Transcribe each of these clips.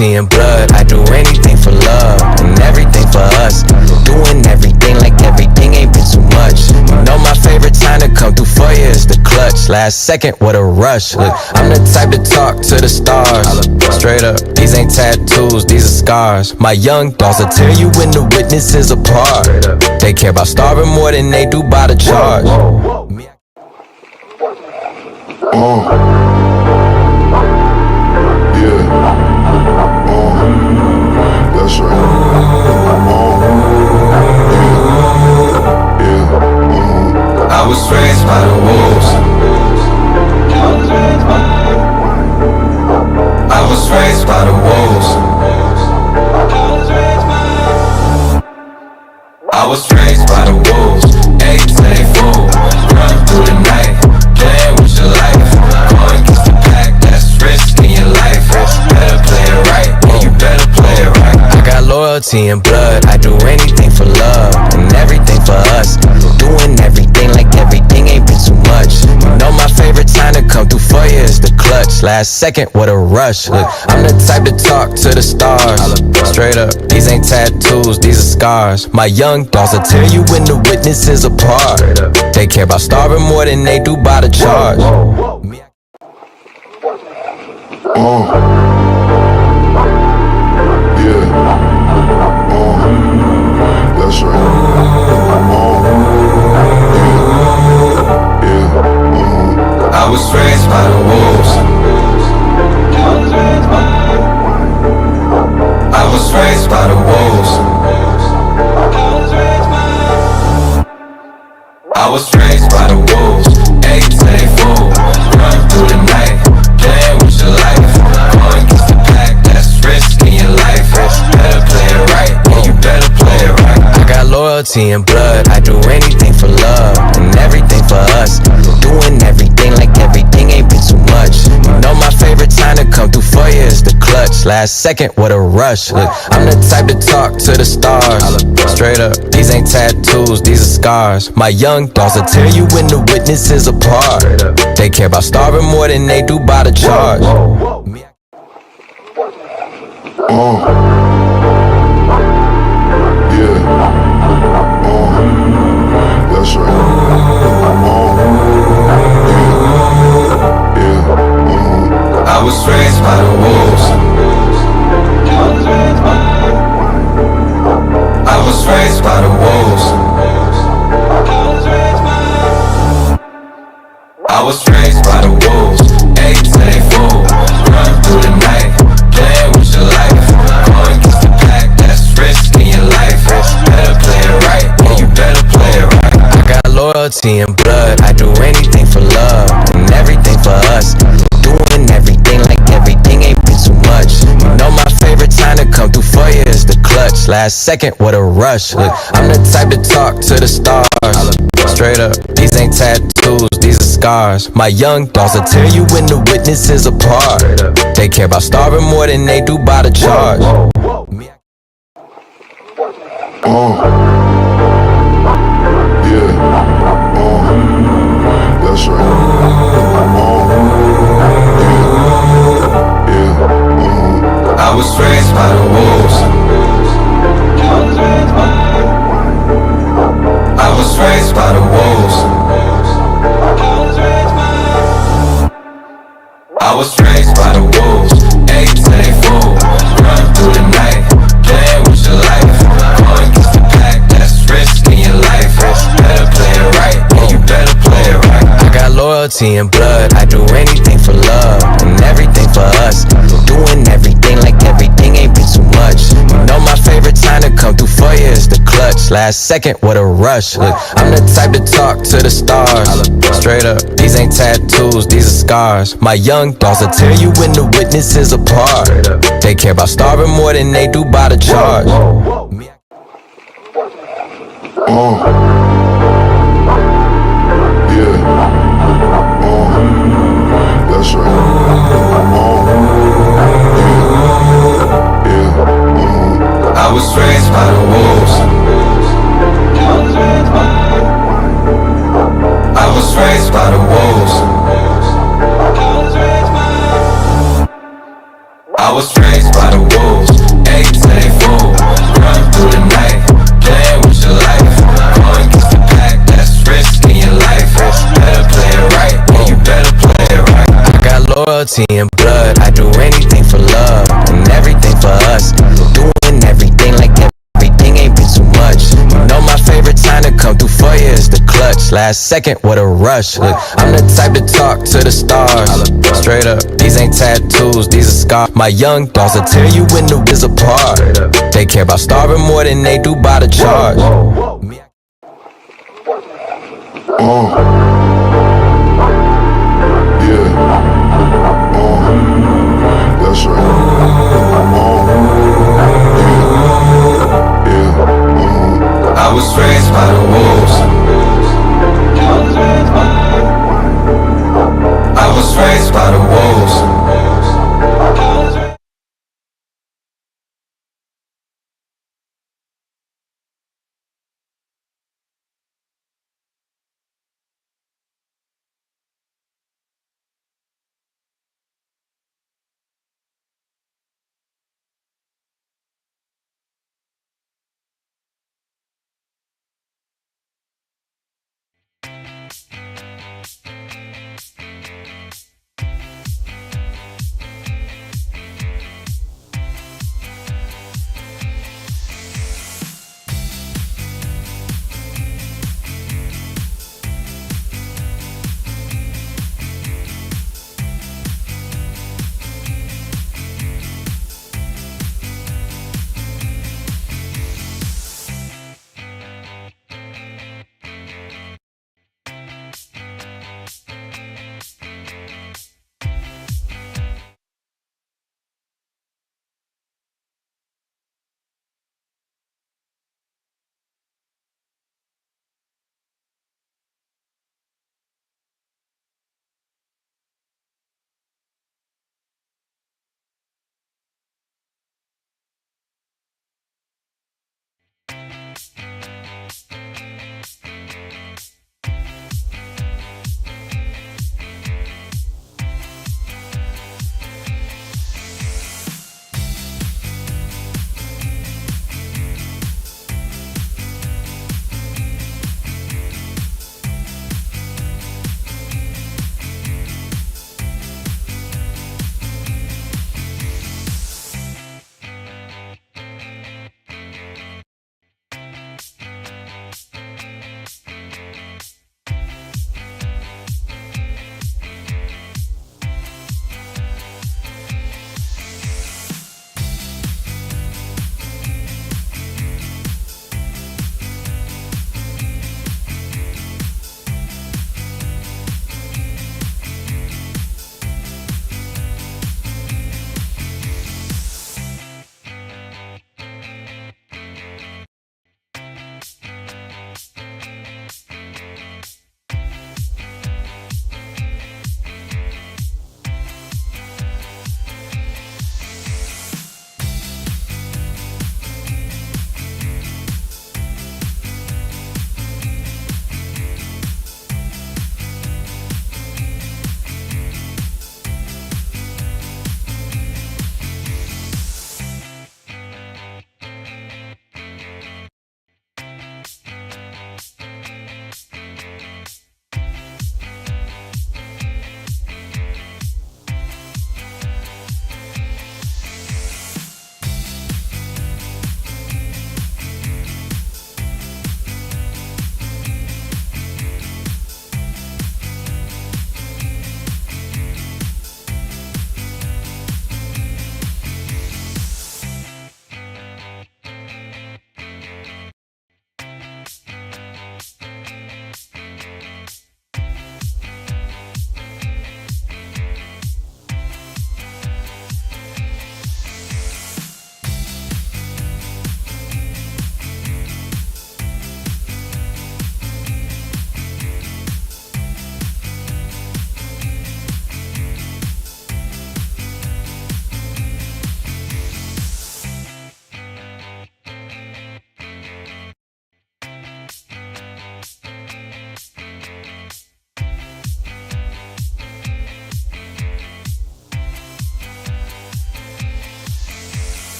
loyalty and blood. I do anything for love and everything for us. Doing everything like everything ain't been too much. You know my favorite time to come through for you is the clutch. Last second, what a rush. Look, I'm the type to talk to the stars. Straight up, these ain't tattoos, these are scars. My young dogs will tear you when the witnesses apart. They care about starving more than they do by the charge. That's right. I was raised by the wolves. I was raised by the wolves. I was raised by the wolves. 8 to they fool. Run through the night, playing with your life. Going against the pack, that's risking your life. Better play it right, yeah, you better play it right. I got loyalty and blood. I do anything for love and everything for us. Doing everything like everything ain't been too much. You know my favorite time to come through for you is the clutch. Last second, what a rush. Look, I'm the type to talk to the stars. Straight up, these ain't tattoos, these are scars. My young dogs will tear you when the witnesses apart. They care about starving more than they do by the charge. That's right. I was raised by the wolves. I was raised by the wolves. I was raised by the wolves. 8 to they fool. Run through the night, playing with your life. Going against the pack, that's risking your life. Better play it right, yeah, you better play it right. I got loyalty and blood. I do anything for love and everything for us. Doing everything like everything ain't been too much. You know my favorite time to come through for you is the clutch. Last second, what a rush. Look, I'm the type to talk to the stars. Straight up, these ain't tattoos, these are scars. My young dogs will tear you when the witnesses apart. They care about starving more than they do by the charge. That's right. I was raised by the wolves. I was raised by the wolves. I was raised by the wolves. 8 to they fool. Run through the night, playing with your life. Going against the pack, that's risking your life. Better play it right, yeah, you better play it right. I got loyalty and blood. I do anything for love and everything for us. Doing everything like everything ain't been too much. You know my favorite time to come through for you is the clutch. Last second, what a rush. Look, I'm the type to talk to the stars. Straight up, these ain't tattoos, these are scars. My young dogs will tear you when the witnesses apart. They care about starving more than they do by the charge. That's right. I was raised by the wolves. I was raised by the wolves. I was raised by the wolves. 8 to they fool. Run through the night, playing with your life. Going against the pack, that's risking your life. Better play it right, yeah, you better play it right. I got loyalty and blood. I do anything for love and everything for us. Doing everything like everything ain't been too much. You know my favorite time to come through for you is the clutch. Last second, what a rush. Look, I'm the type to talk to the stars. Straight up, these ain't tattoos, these are scars. My young dogs will tear you when the witnesses apart. They care about starving more than they do by the charge. That's right. I was raised by the wolves. I was raised by the wolves. I was raised by the wolves. loyalty and blood. I do anything for love and everything for us. Doing everything like everything ain't been too much. You know my favorite time to come through for you is the clutch. Last second, what a rush. Look, I'm the type to talk to the stars. Straight up, these ain't tattoos, these are scars. My young dogs will tear you when the is apart. They care about starving more than they do by the charge. That's right. I was raised by the wolves. I was raised by the wolves.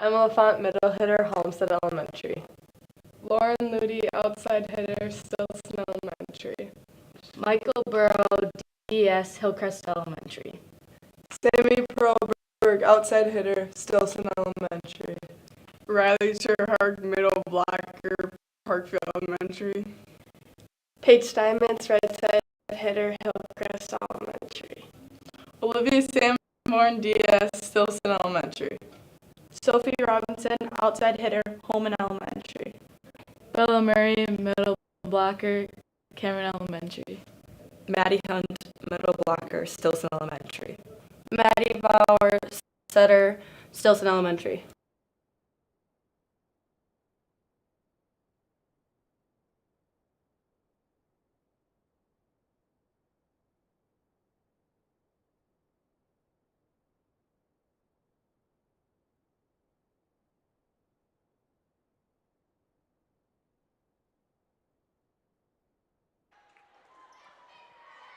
Emma Font, middle hitter, Homestead Elementary. Lauren Ludy, outside hitter, Stilson Elementary. Michael Burrow, DS, Hillcrest Elementary. Sammy Perlberg, outside hitter, Stilson Elementary. Riley Sherhart, middle blocker, Parkfield Elementary. Paige Steinmetz, right side hitter, Hillcrest Elementary. Olivia Sanborn, DS, Stilson Elementary. Sophie Robinson, outside hitter, Holman Elementary. Bella Murray, middle blocker, Cameron Elementary. Maddie Hunt, middle blocker, Stilson Elementary. Maddie Bauer, setter, Stilson Elementary.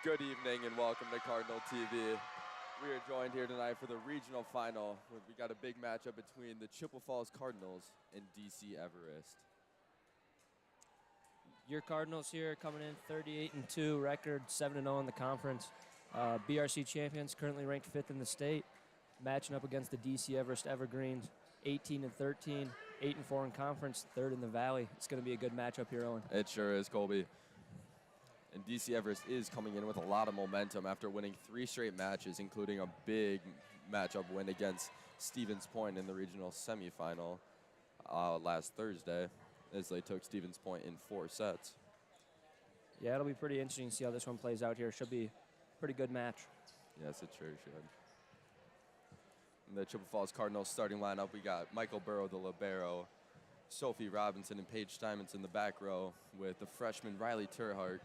Good evening and welcome to Cardinal TV. We are joined here tonight for the regional final. We got a big matchup between the Chippewa Cardinals and DC Everest. Your Cardinals here coming in 38-2, record 7-0 in the conference. BRC champions, currently ranked 5th in the state, matching up against the DC Everest Evergreens, 18-13, 8-4 in conference, 3rd in the Valley. It's going to be a good matchup here, Owen. It sure is, Colby. And DC Everest is coming in with a lot of momentum after winning 3 straight matches, including a big matchup win against Stevens Point in the regional semifinal last Thursday, as they took Stevens Point in 4 sets. Yeah, it'll be pretty interesting to see how this one plays out here. Should be a pretty good match. Yes, it sure should. In the Chippewa Cardinals starting lineup, we got Michael Burrow, the libero, Sophie Robinson and Paige Steinmetz in the back row, with the freshman Riley Turhart,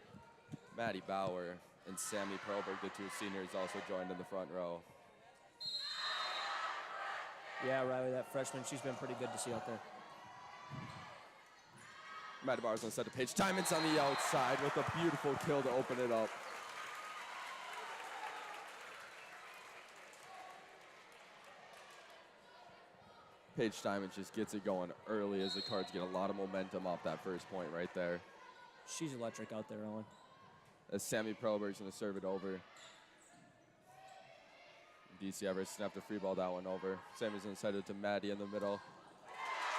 Maddie Bauer, and Sammy Perlberg, the 2 seniors, also joined in the front row. Yeah, Riley, that freshman, she's been pretty good to see out there. Maddie Bauer's going to set to Paige Steinmetz on the outside with a beautiful kill to open it up. Paige Steinmetz just gets it going early as the Cards get a lot of momentum off that first point right there. She's electric out there, Owen. As Sammy Perlberg's going to serve it over. DC Everest snapped a free ball that one over. Sammy's going to set it to Maddie in the middle.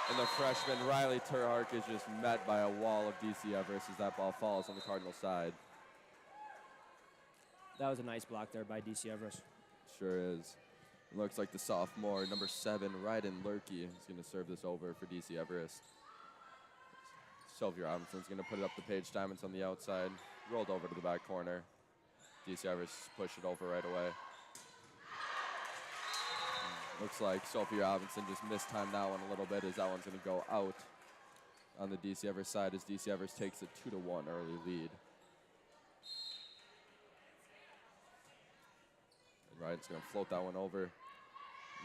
And the freshman Riley Turhart is just met by a wall of DC Everest as that ball falls on the Cardinal side. That was a nice block there by DC Everest. Sure is. It looks like the sophomore, number 7, Ryden Lurkey, is going to serve this over for DC Everest. Sylvia Robinson's going to put it up to Paige Steinmetz on the outside. Rolled over to the back corner. DC Everest pushed it over right away. Looks like Sophie Robinson just mistimed that one a little bit, as that one's going to go out on the DC Everest side, as DC Everest takes a 2-1 early lead. And Ryden's going to float that one over.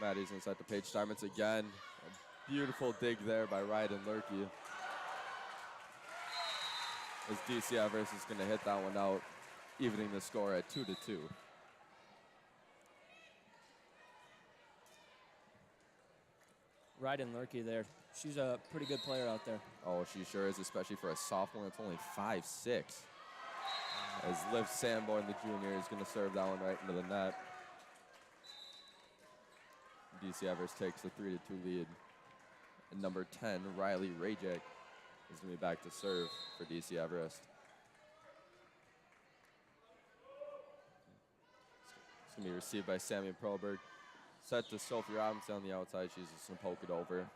Maddie's inside to Paige Steinmetz again. A beautiful dig there by Ryden Lurkey. As DC Everest is going to hit that one out, evening the score at 2-2. Ryden Lurkey there. She's a pretty good player out there. Oh, she sure is, especially for a sophomore that's only 5'6". As Liv Sanborn, the junior, is going to serve that one right into the net. DC Everest takes a 3-2 lead. And number 10, Riley Rajek, is going to be back to serve for DC Everest. It's going to be received by Sammy Perlberg. Set to Sophie Robinson on the outside. She's just going to poke it over.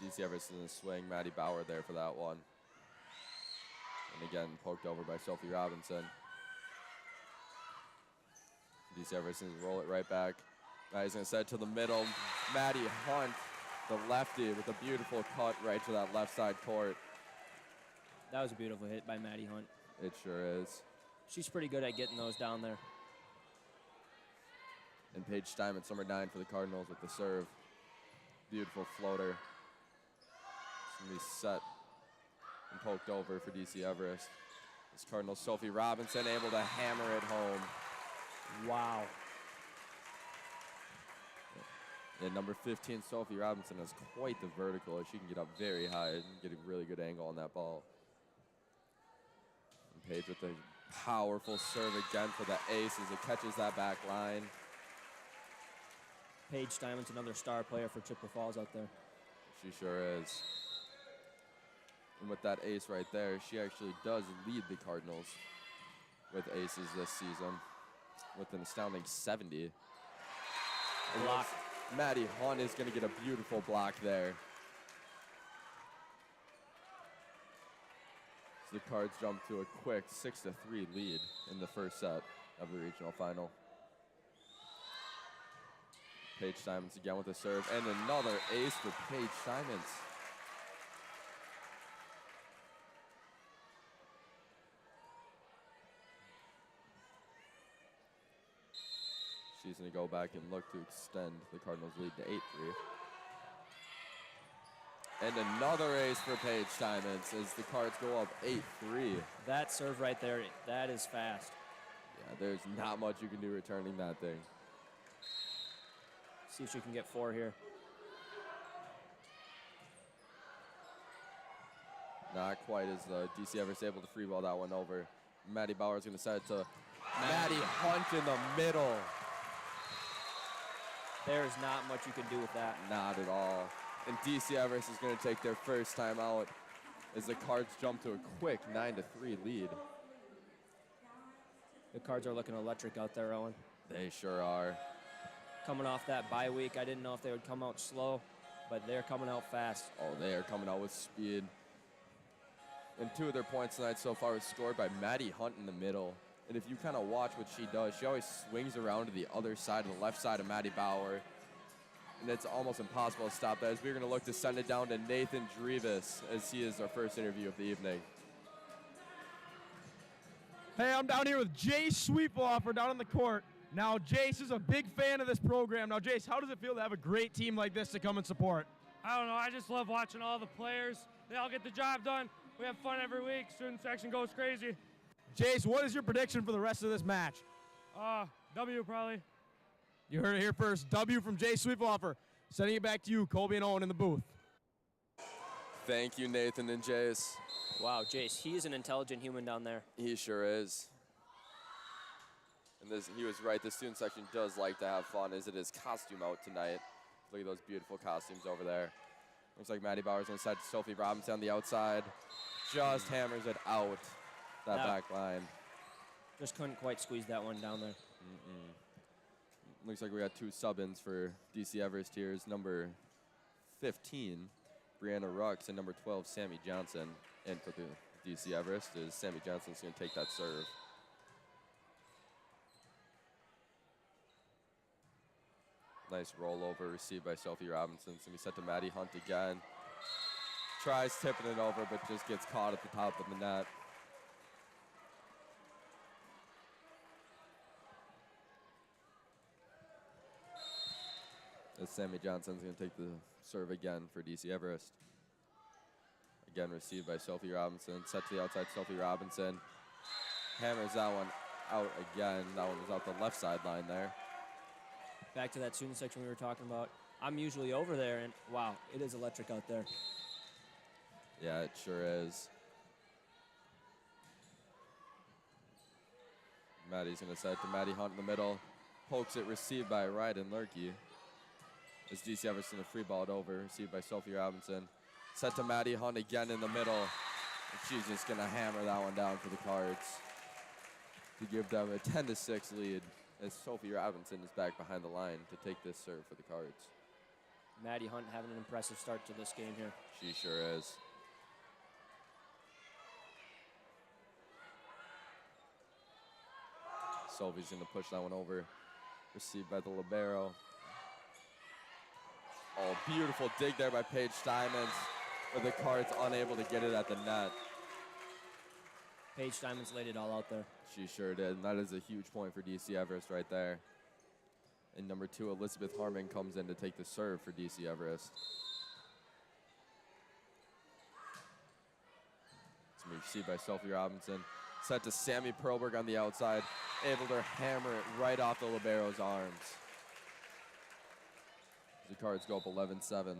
DC Everest is going to swing. Maddie Bauer there for that one. And again, poked over by Sophie Robinson. DC Everest is going to roll it right back. Maddie's going to set it to the middle. Maddie Hunt, the lefty, with a beautiful cut right to that left side court. That was a beautiful hit by Maddie Hunt. It sure is. She's pretty good at getting those down there. And Paige Steinmetz, number 9 for the Cardinals, with the serve. Beautiful floater. It's going to be set and poked over for DC Everest. This Cardinals Sophie Robinson able to hammer it home. Wow. And number 15, Sophie Robinson, has quite the vertical. She can get up very high and get a really good angle on that ball. And Paige with a powerful serve again for the ace as it catches that back line. Paige Steinman's another star player for Chippewa Falls out there. She sure is. And with that ace right there, she actually does lead the Cardinals with aces this season with an astounding 70. Block. Maddie Hunt is going to get a beautiful block there. So the Cards jump to a quick 6-3 lead in the first set of the regional final. Paige Simons again with a serve, and another ace for Paige Simons. She's going to go back and look to extend the Cardinals' lead to 8-3. And another ace for Paige Simons as the Cards go up 8-3. That serve right there, that is fast. Yeah, there's not much you can do returning that thing. See if she can get 4 here. Not quite as DC Everest able to free ball that one over. Maddie Bauer's going to set it to Maddie Hunt in the middle. There's not much you can do with that. Not at all. And DC Everest is going to take their first time out as the Cards jump to a quick 9-3 lead. The Cards are looking electric out there, Owen. They sure are. Coming off that bye week, I didn't know if they would come out slow, but they're coming out fast. Oh, they are coming out with speed. And 2 of their points tonight so far was scored by Maddie Hunt in the middle. And if you kind of watch what she does, she always swings around to the other side, of the left side of Maddie Bauer. And it's almost impossible to stop that, as we're going to look to send it down to Nathan Drevis, as he is our first interview of the evening. Hey, I'm down here with Jace Sweetoffer down on the court. Now, Jace is a big fan of this program. Now, Jace, how does it feel to have a great team like this to come and support? I don't know. I just love watching all the players. They all get the job done. We have fun every week. Student section goes crazy. Jace, what is your prediction for the rest of this match? W probably. You heard it here first. W from Jace Sweetoffer. Sending it back to you, Colby and Owen in the booth. Thank you, Nathan and Jace. Wow, Jace, he is an intelligent human down there. He sure is. And he was right, the student section does like to have fun, as it is costume out tonight. Look at those beautiful costumes over there. Looks like Maddie Bauer's inside, Sophie Robinson on the outside. Just hammers it out, that back line. Just couldn't quite squeeze that one down there. Looks like we got 2 sub-ins for DC Everest here. Is number 15, Brianna Rux, and number 12, Sammy Johnson. And for the DC Everest is Sammy Johnson's going to take that serve. Nice rollover received by Sophie Robinson. It's going to be set to Maddie Hunt again. Tries tipping it over, but just gets caught at the top of the net. As Sammy Johnson's going to take the serve again for DC Everest. Again received by Sophie Robinson. Set to the outside, Sophie Robinson. Hammers that one out again. That one was out the left sideline there. Back to that student section we were talking about. I'm usually over there, and wow, it is electric out there. Yeah, it sure is. Maddie's going to set it to Maddie Hunt in the middle. Pokes it, received by Ryden Lurkey. As DC Everest going to free ball it over, received by Sophie Robinson. Set to Maddie Hunt again in the middle. And she's just going to hammer that one down for the Cards to give them a 10-6 lead, as Sophie Robinson is back behind the line to take this serve for the Cards. Maddie Hunt having an impressive start to this game here. She sure is. Sophie's going to push that one over. Received by the libero. Oh, beautiful dig there by Paige Steinmans, but the Cards unable to get it at the net. Paige Steinmans laid it all out there. She sure did, and that is a huge point for DC Everest right there. And number 2, Elizabeth Harmon comes in to take the serve for DC Everest. It's going to be received by Sophie Robinson. Set to Sammy Perlberg on the outside, able to hammer it right off the libero's arms. The Cards go up 11-7.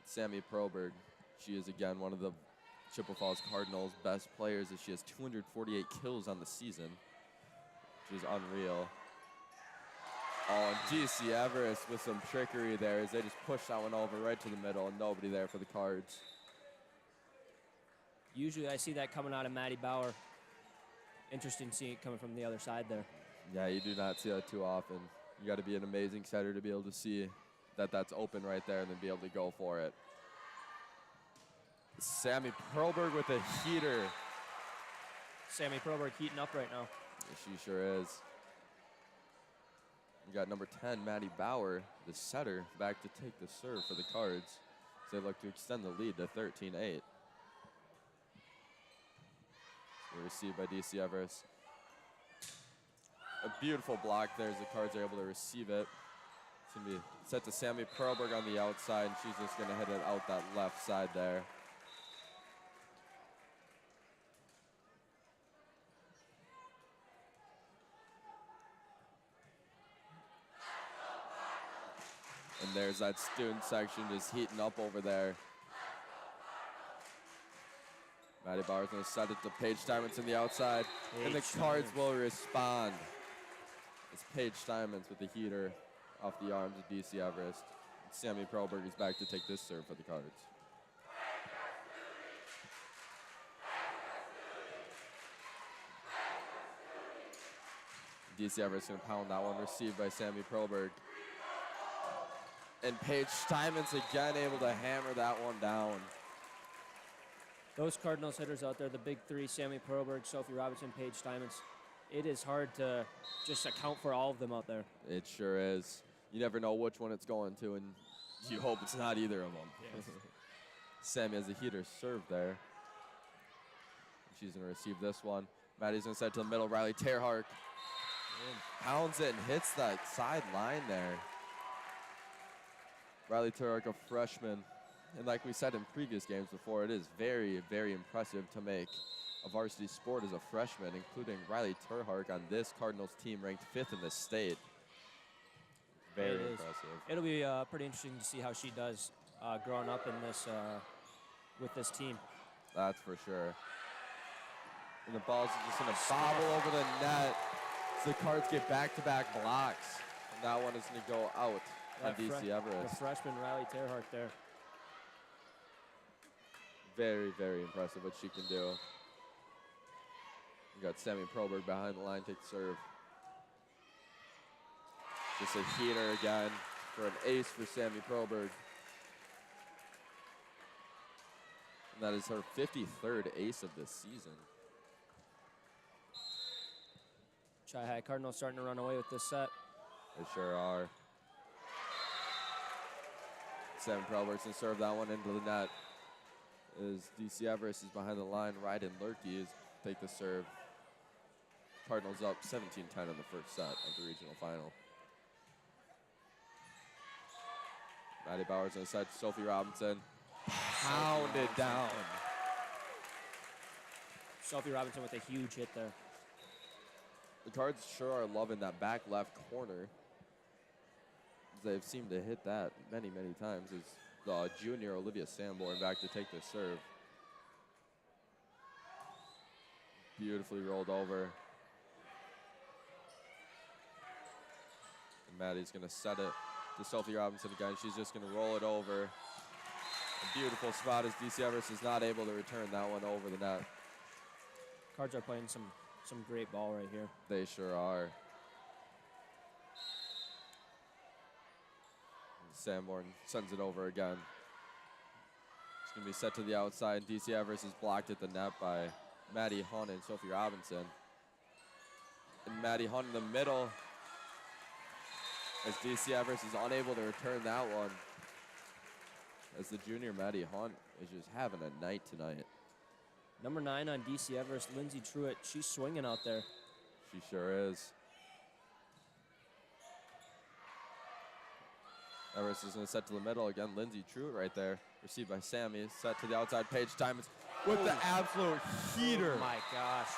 Sammy Proberg, she is again one of the Chippewa Falls Cardinals' best players as she has 248 kills on the season, which is unreal. Oh, and DC Everest with some trickery there as they just push that one over right to the middle and nobody there for the Cards. Usually I see that coming out of Maddie Bauer. Interesting seeing it coming from the other side there. Yeah, you do not see that too often. You got to be an amazing setter to be able to see that that's open right there and then be able to go for it. Sammy Perlberg with a heater. Sammy Proberg heating up right now. Yeah, she sure is. We got number 10, Maddie Bauer, the setter, back to take the serve for the Cards. So they look to extend the lead to 13-8. Received by DC Everest. A beautiful block there as the Cards are able to receive it. It's going to be set to Sammy Perlberg on the outside, and she's just going to hit it out that left side there. And there's that student section just heating up over there. Maddie Bauer's going to set it to Paige Steinmetz on the outside. And the Cards will respond. It's Paige Steinmetz with the heater off the arms of DC Everest. Sammy Perlberg is back to take this serve for the Cards. DC Everest going to pound that one, received by Sammy Perlberg. And Paige Steinmetz again able to hammer that one down. Those Cardinals hitters out there, the big three, Sammy Perlberg, Sophie Robinson, Paige Steinmetz, it is hard to just account for all of them out there. It sure is. You never know which one it's going to, and you hope it's not either of them. Yes. Sammy has a heater serve there. She's going to receive this one. Maddie's going to set to the middle. Riley Terhark pounds it and hits that side line there. Riley Terhark, a freshman. And like we said in previous games before, it is very, very impressive to make a varsity sport as a freshman, including Riley Terhark on this Cardinals team ranked 5th in the state. Very impressive. It'll be pretty interesting to see how she does growing up in this with this team. That's for sure. And the ball's just going to bobble over the net. So the Cards get back-to-back blocks. And that one is going to go out on DC Everest. The freshman Riley Terhark there. Very, very impressive what she can do. We got Sammy Perlberg behind the line, take the serve. Just a heater again for an ace for Sammy Perlberg. And that is her 53rd ace of this season. Chi-High Cardinals starting to run away with this set. They sure are. Sammy Perlberg's gonna serve that one into the net. As DC Everest is behind the line, Ryden Lurkey is take the serve. Cardinals up 17-10 in the first set of the regional final. Maddie Bauer's on the side, Sophie Robinson. Pounded down. Sophie Robinson with a huge hit there. The Cards sure are loving that back left corner. They've seemed to hit that many, many times. As the junior Olivia Sanborn back to take the serve. Beautifully rolled over. And Maddie's going to set it to Sophie Robinson again. She's just going to roll it over. A beautiful spot as DC Everest is not able to return that one over the net. Cards are playing some great ball right here. They sure are. Sanborn sends it over again. It's going to be set to the outside. DC Everest is blocked at the net by Maddie Hunt and Sophie Robinson. And Maddie Hunt in the middle as DC Everest is unable to return that one. As the junior Maddie Hunt is just having a night tonight. Number 9 on DC Everest, Lindsay Truitt. She's swinging out there. She sure is. Everest is going to set to the middle again. Lindsay Truitt right there. Received by Sammy. Set to the outside. Paige Steinmetz with the absolute heater. Oh my gosh.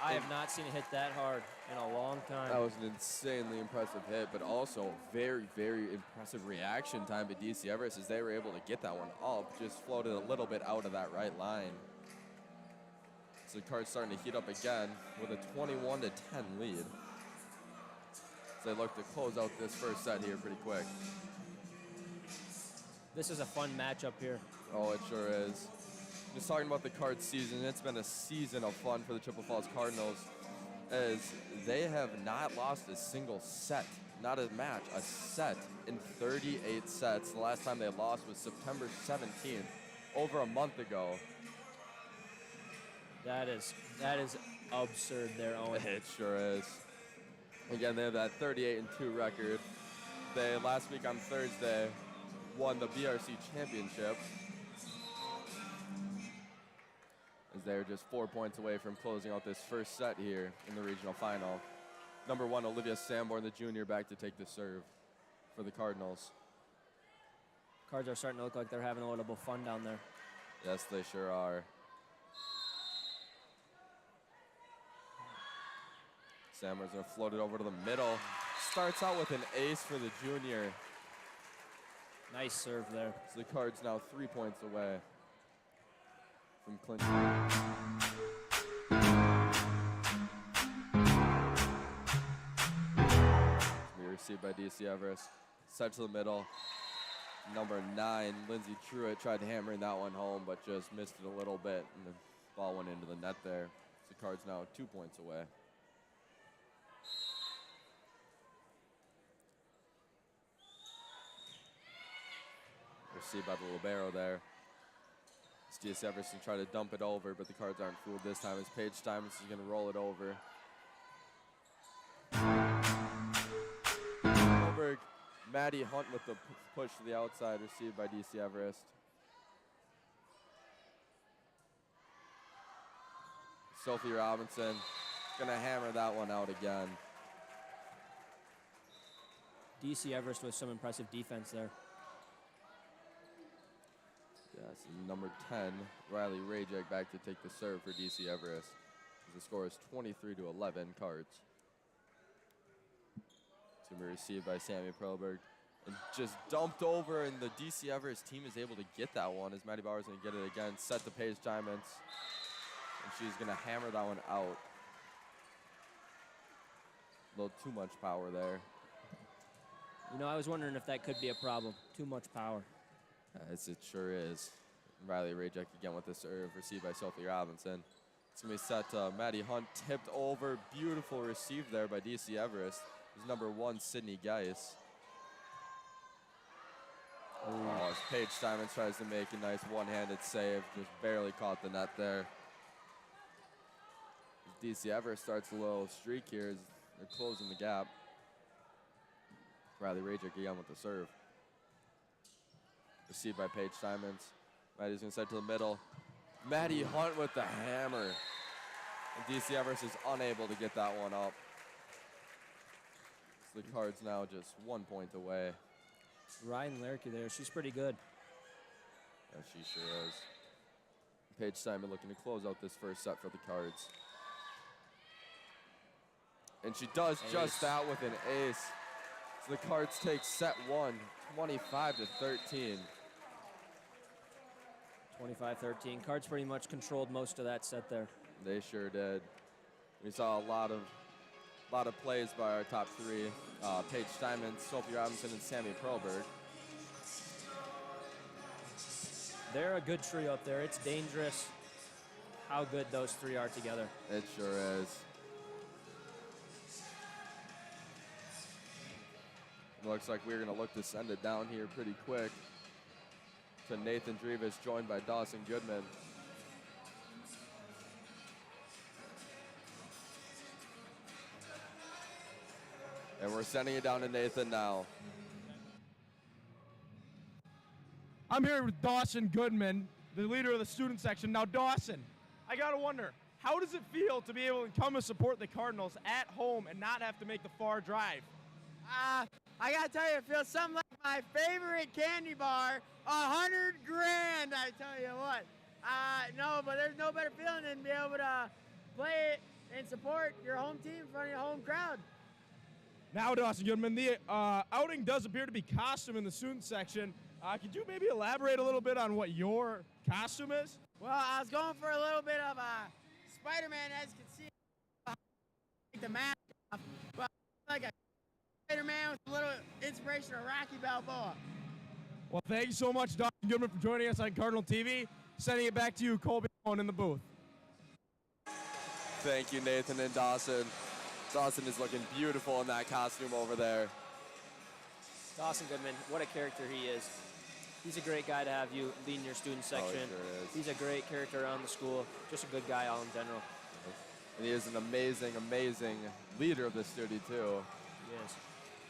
I have not seen it hit that hard in a long time. That was an insanely impressive hit, but also very, very impressive reaction time to DC Everest as they were able to get that one up, just floated a little bit out of that right line. So the Cards starting to heat up again with a 21-10 lead. So they look to close out this first set here pretty quick. This is a fun matchup here. Oh, it sure is. Just talking about the Cards season, it's been a season of fun for the Chippewa Falls Cardinals as they have not lost a single set, not a match, a set in 38 sets. The last time they lost was September 17th, over a month ago. That is absurd there, Owen. It sure is. Again, they have that 38-2 record. They, last week on Thursday, won the BRC championship, as they're just 4 points away from closing out this first set here in the regional final. Number 1, Olivia Sanborn, the junior, back to take the serve for the Cardinals. Cards are starting to look like they're having a little bit of fun down there. Yes, they sure are. Sanborn's gonna float it over to the middle. Starts out with an ace for the junior. Nice serve there. So the Cards now 3 points away from clinching. We received by DC Everest. Set to the middle. Number 9, Lindsay Truitt, tried to hammer that one home, but just missed it a little bit, and the ball went into the net there. So the Cards now 2 points away. Received by the libero there. DC Everest and try to dump it over, but the Cards aren't fooled this time as Paige Steinmetz is going to roll it over. Goldberg, Maddie Hunt with the push to the outside, received by DC Everest. Sophie Robinson going to hammer that one out again. DC Everest with some impressive defense there. Yes, number 10, Riley Rajek back to take the serve for DC Everest. The score is 23-11 Cards. It's going to be received by Sammy Perlberg and just dumped over, and the DC Everest team is able to get that one as Maddie Bauer's going to get it again. Set to Paige Diamonds, and she's going to hammer that one out. A little too much power there. You know, I was wondering if that could be a problem. Too much power. As it sure is. Riley Rajek again with the serve, received by Sophie Robinson. It's going to be set to Maddie Hunt, tipped over. Beautiful receive there by DC Everest. Is number 1, Sydney Geis. Oh, as Paige Steinmetz tries to make a nice one-handed save, just barely caught the net there. As DC Everest starts a little streak here as they're closing the gap. Riley Rajek again with the serve. Received by Paige Steinmetz. Maddie's going to set to the middle. Maddie Hunt with the hammer. And DC Everest is unable to get that one up. So the Cards now just 1 point away. Ryan Lerke there. She's pretty good. Yeah, she sure is. Paige Steinmetz looking to close out this first set for the Cards. And she does just that with an ace. So the Cards take set 1, 25-13. 25-13. Cards pretty much controlled most of that set there. They sure did. We saw a lot of plays by our top 3. Paige Steinmetz, Sophie Robinson, and Sammy Perlberg. They're a good trio up there. It's dangerous how good those 3 are together. It sure is. Looks like we're going to look to send it down here pretty quick to Nathan Drevis, joined by Dawson Goodman. And we're sending it down to Nathan now. I'm here with Dawson Goodman, the leader of the student section. Now, Dawson, I got to wonder, how does it feel to be able to come and support the Cardinals at home and not have to make the far drive? I gotta tell you, it feels something like my favorite candy bar, $100 grand, I tell you what. No, but there's no better feeling than be able to play and support your home team in front of your home crowd. Now, Dawson Goodman, the outing does appear to be costume in the student section. Could you maybe elaborate a little bit on what your costume is? Well, I was going for a little bit of Spider-Man, as you can see. Take the mask off, but like a Spider-Man with a little inspiration of Rocky Balboa. Well, thank you so much, Dawson Goodman, for joining us on Cardinal TV. Sending it back to you, Colby, in the booth. Thank you, Nathan and Dawson. Dawson is looking beautiful in that costume over there. Dawson Goodman, what a character he is. He's a great guy to have you leading your student section. Oh, he sure is. He's a great character around the school. Just a good guy all in general. And he is an amazing, amazing leader of this study, too.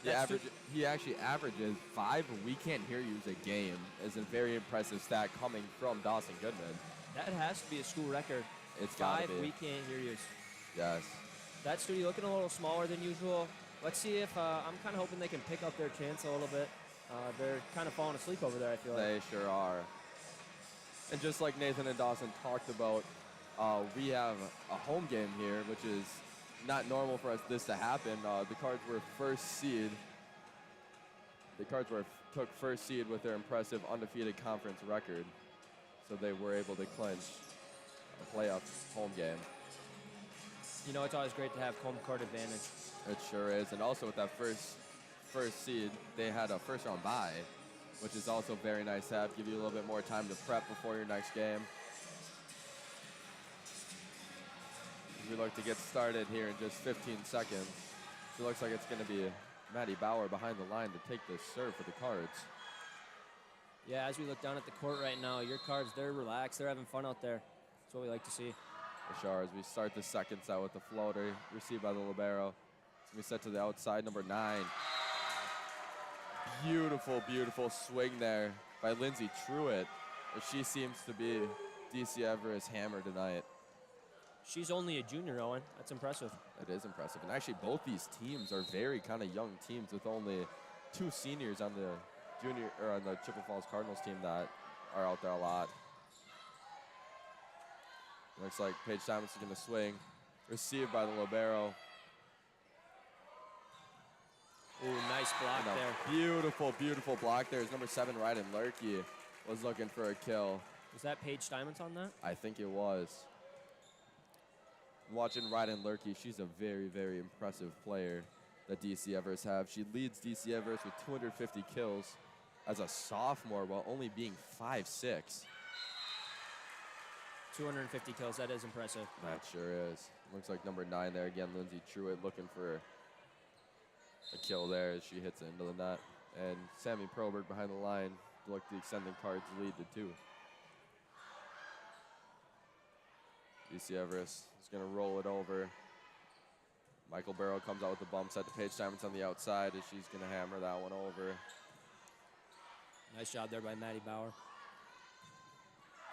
Yes. He actually averages 5 "we can't hear yous" a game. Is a very impressive stat coming from Dawson Goodman. That has to be a school record. It's gotta 5 be. we can't hear yous. Yes. That studio looking a little smaller than usual. Let's see if I'm kind of hoping they can pick up their chance a little bit. They're kind of falling asleep over there, I feel like. They sure are. And just like Nathan and Dawson talked about, we have a home game here, which is not normal for this to happen. The Cards were first seed. The Cards took first seed with their impressive undefeated conference record, so they were able to clinch a playoff home game. You know, it's always great to have home court advantage. It sure is, and also with that first seed, they had a first-round bye, which is also very nice to have. Give you a little bit more time to prep before your next game. We look to get started here in just 15 seconds. It looks like it's going to be Maddie Bauer behind the line to take this serve for the Cards. Yeah, as we look down at the court right now, your Cards, they're relaxed. They're having fun out there. That's what we like to see. For sure, as we start the second set with the floater, received by the libero. We set to the outside, number 9. Beautiful, beautiful swing there by Lindsay Truitt. She seems to be DC Everest hammer tonight. She's only a junior, Owen. That's impressive. That is impressive. And actually, both these teams are very kind of young teams with only 2 seniors on the on the Chippewa Falls Cardinals team that are out there a lot. Looks like Paige Thomas is going to swing. Received by the libero. Ooh, nice block there. Beautiful, beautiful block there. Is number 7, Ryden Lurkey, was looking for a kill. Was that Paige Steinmetz on that? I think it was. Watching Ryden Lurkey, she's a very, very impressive player that DC Everest have. She leads DC Everest with 250 kills as a sophomore while only being 5'6". 250 kills, that is impressive. That sure is. Looks like number 9 there again, Lindsay Truitt, looking for a kill there as she hits it into the net. And Sammy Proberg behind the line to look to extend the Cards lead to 2. DC Everest is going to roll it over. Michael Barrow comes out with the bump set to Paige Diamonds on the outside as she's going to hammer that one over. Nice job there by Maddie Bauer.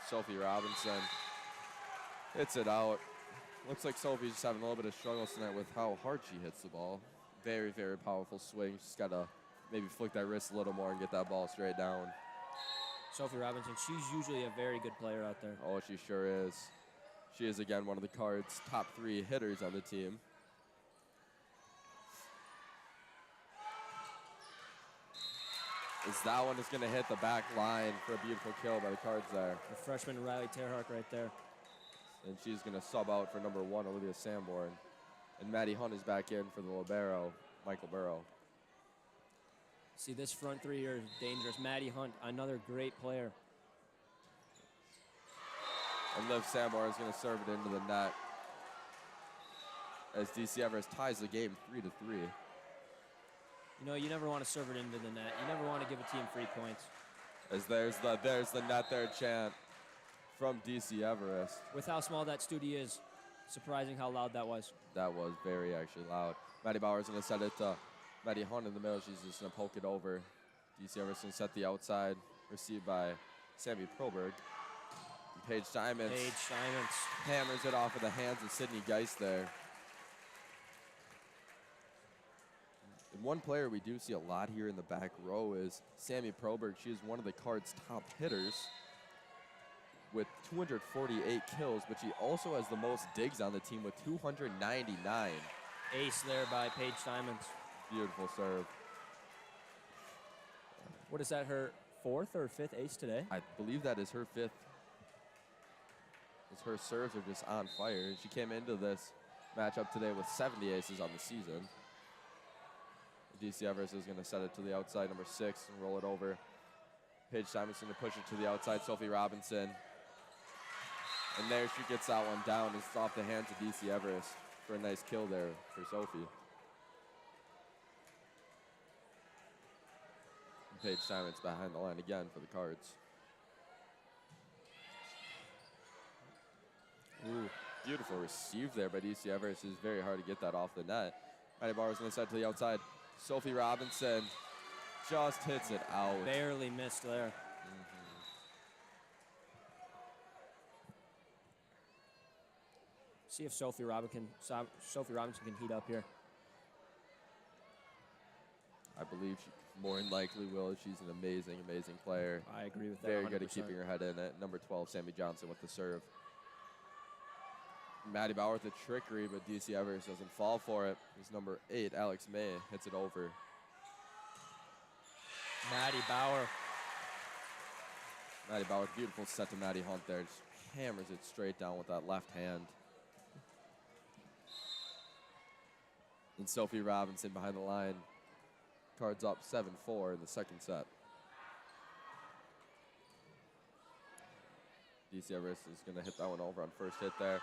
Sophie Robinson hits it out. Looks like Sophie's just having a little bit of struggles tonight with how hard she hits the ball. Very, very powerful swing. She's got to maybe flick that wrist a little more and get that ball straight down. Sophie Robinson, she's usually a very good player out there. Oh, she sure is. She is, again, one of the Cards' top 3 hitters on the team. As that one is going to hit the back line for a beautiful kill by the Cards there. The freshman Riley Terhark right there. And she's going to sub out for number 1, Olivia Sanborn. And Maddie Hunt is back in for the libero, Michael Burrow. See, this front 3 here is dangerous. Maddie Hunt, another great player. And Liv Sanborn is going to serve it into the net as DC Everest ties the game 3-3. You know, you never want to serve it into the net. You never want to give a team free points. As there's the net there chant from DC Everest. With how small that studio is, surprising how loud that was. That was very actually loud. Maddie Bauer is going to set it to Maddie Hunt in the middle. She's just going to poke it over. DC Everest going to set the outside, received by Sammy Proberg. And Paige Diamonds hammers it off of the hands of Sydney Geist there. And one player we do see a lot here in the back row is Sammy Proberg. She is one of the Cards' top hitters. with 248 kills, but she also has the most digs on the team with 299. Ace there by Paige Simons. Beautiful serve. What is that, her 4th or 5th ace today? I believe that is her 5th. As her serves are just on fire. She came into this matchup today with 70 aces on the season. DC Everest is going to set it to the outside, number 6, and roll it over. Paige Simons going to push it to the outside, Sophie Robinson. And there she gets that one down. It's off the hands of DC Everest for a nice kill there for Sophie. And Paige Simons behind the line again for the Cards. Ooh, beautiful receive there by DC Everest. It's very hard to get that off the net. Maddie Bauer's going to set to the outside. Sophie Robinson just hits it out. Barely missed there. See if Sophie Robinson can heat up here. I believe she more than likely will. She's an amazing, amazing player. I agree with that. Very 100%. good at keeping her head in it. Number 12, Sammy Johnson with the serve. Maddie Bauer with the trickery, but DC Everest doesn't fall for it. He's number 8, Alex May, hits it over. Maddie Bauer. Maddie Bauer, beautiful set to Maddie Hunt there. Just hammers it straight down with that left hand. And Sophie Robinson behind the line. Cards up 7-4 in the second set. DC Everest is going to hit that one over on first hit there.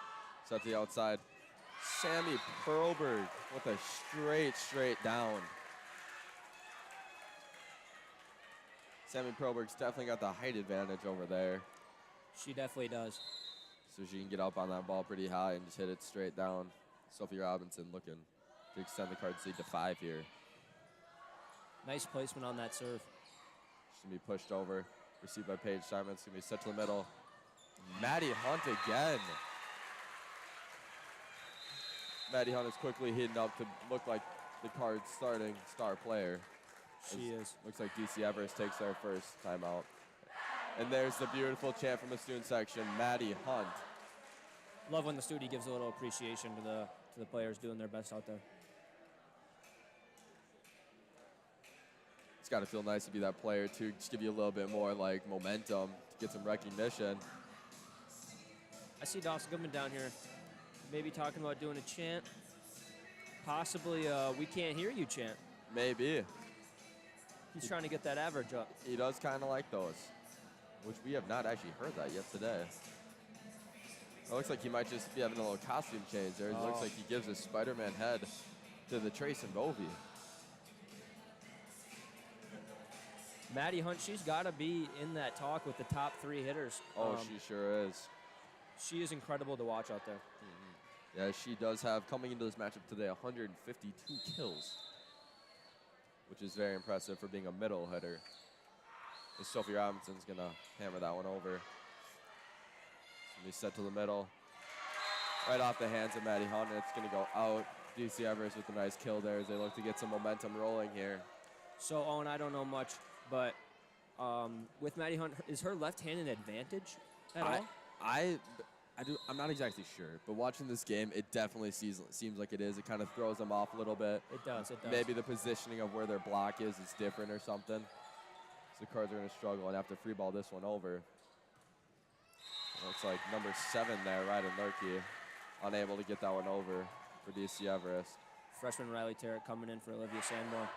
Set to the outside. Sammy Perlberg with a straight down. Sammy Perlberg's definitely got the height advantage over there. She definitely does. So she can get up on that ball pretty high and just hit it straight down. Sophie Robinson looking to extend the Cards lead to 5 here. Nice placement on that serve. She's going to be pushed over. Received by Paige Simons. It's going to be set to the middle. Maddie Hunt again. Maddie Hunt is quickly heating up to look like the Cards starting star player. She is. Looks like DC Everest takes their first timeout. And there's the beautiful chant from the student section, Maddie Hunt. Love when the student gives a little appreciation to the players doing their best out there. It's got to feel nice to be that player too. Just give you a little bit more like momentum to get some recognition. I see Dawson Goodman down here, maybe talking about doing a chant. Possibly, we can't hear you chant. Maybe. He's trying to get that average up. He does kind of like those, which we have not actually heard that yet today. It looks like he might just be having a little costume change there. It looks like he gives his Spider-Man head to the Trace and Bovey. Maddie Hunt, she's got to be in that talk with the top 3 hitters. Oh, she sure is. She is incredible to watch out there. Yeah, she does have, coming into this matchup today, 152 kills, which is very impressive for being a middle hitter. And Sophie Robinson's going to hammer that one over. It's going to be set to the middle. Right off the hands of Maddie Hunt, and it's going to go out. DC Everest with a nice kill there as they look to get some momentum rolling here. So, Owen, I don't know much, but with Maddie Hunt, is her left hand an advantage at all? I'm not exactly sure, but watching this game, it definitely seems like it is. It kind of throws them off a little bit. It does. Maybe the positioning of where their block is different or something. So the Cards are going to struggle and have to free ball this one over. Looks like number 7 there, Ryden Lurkey, unable to get that one over for DC Everest. Freshman Riley Terrett coming in for Olivia Sandmore.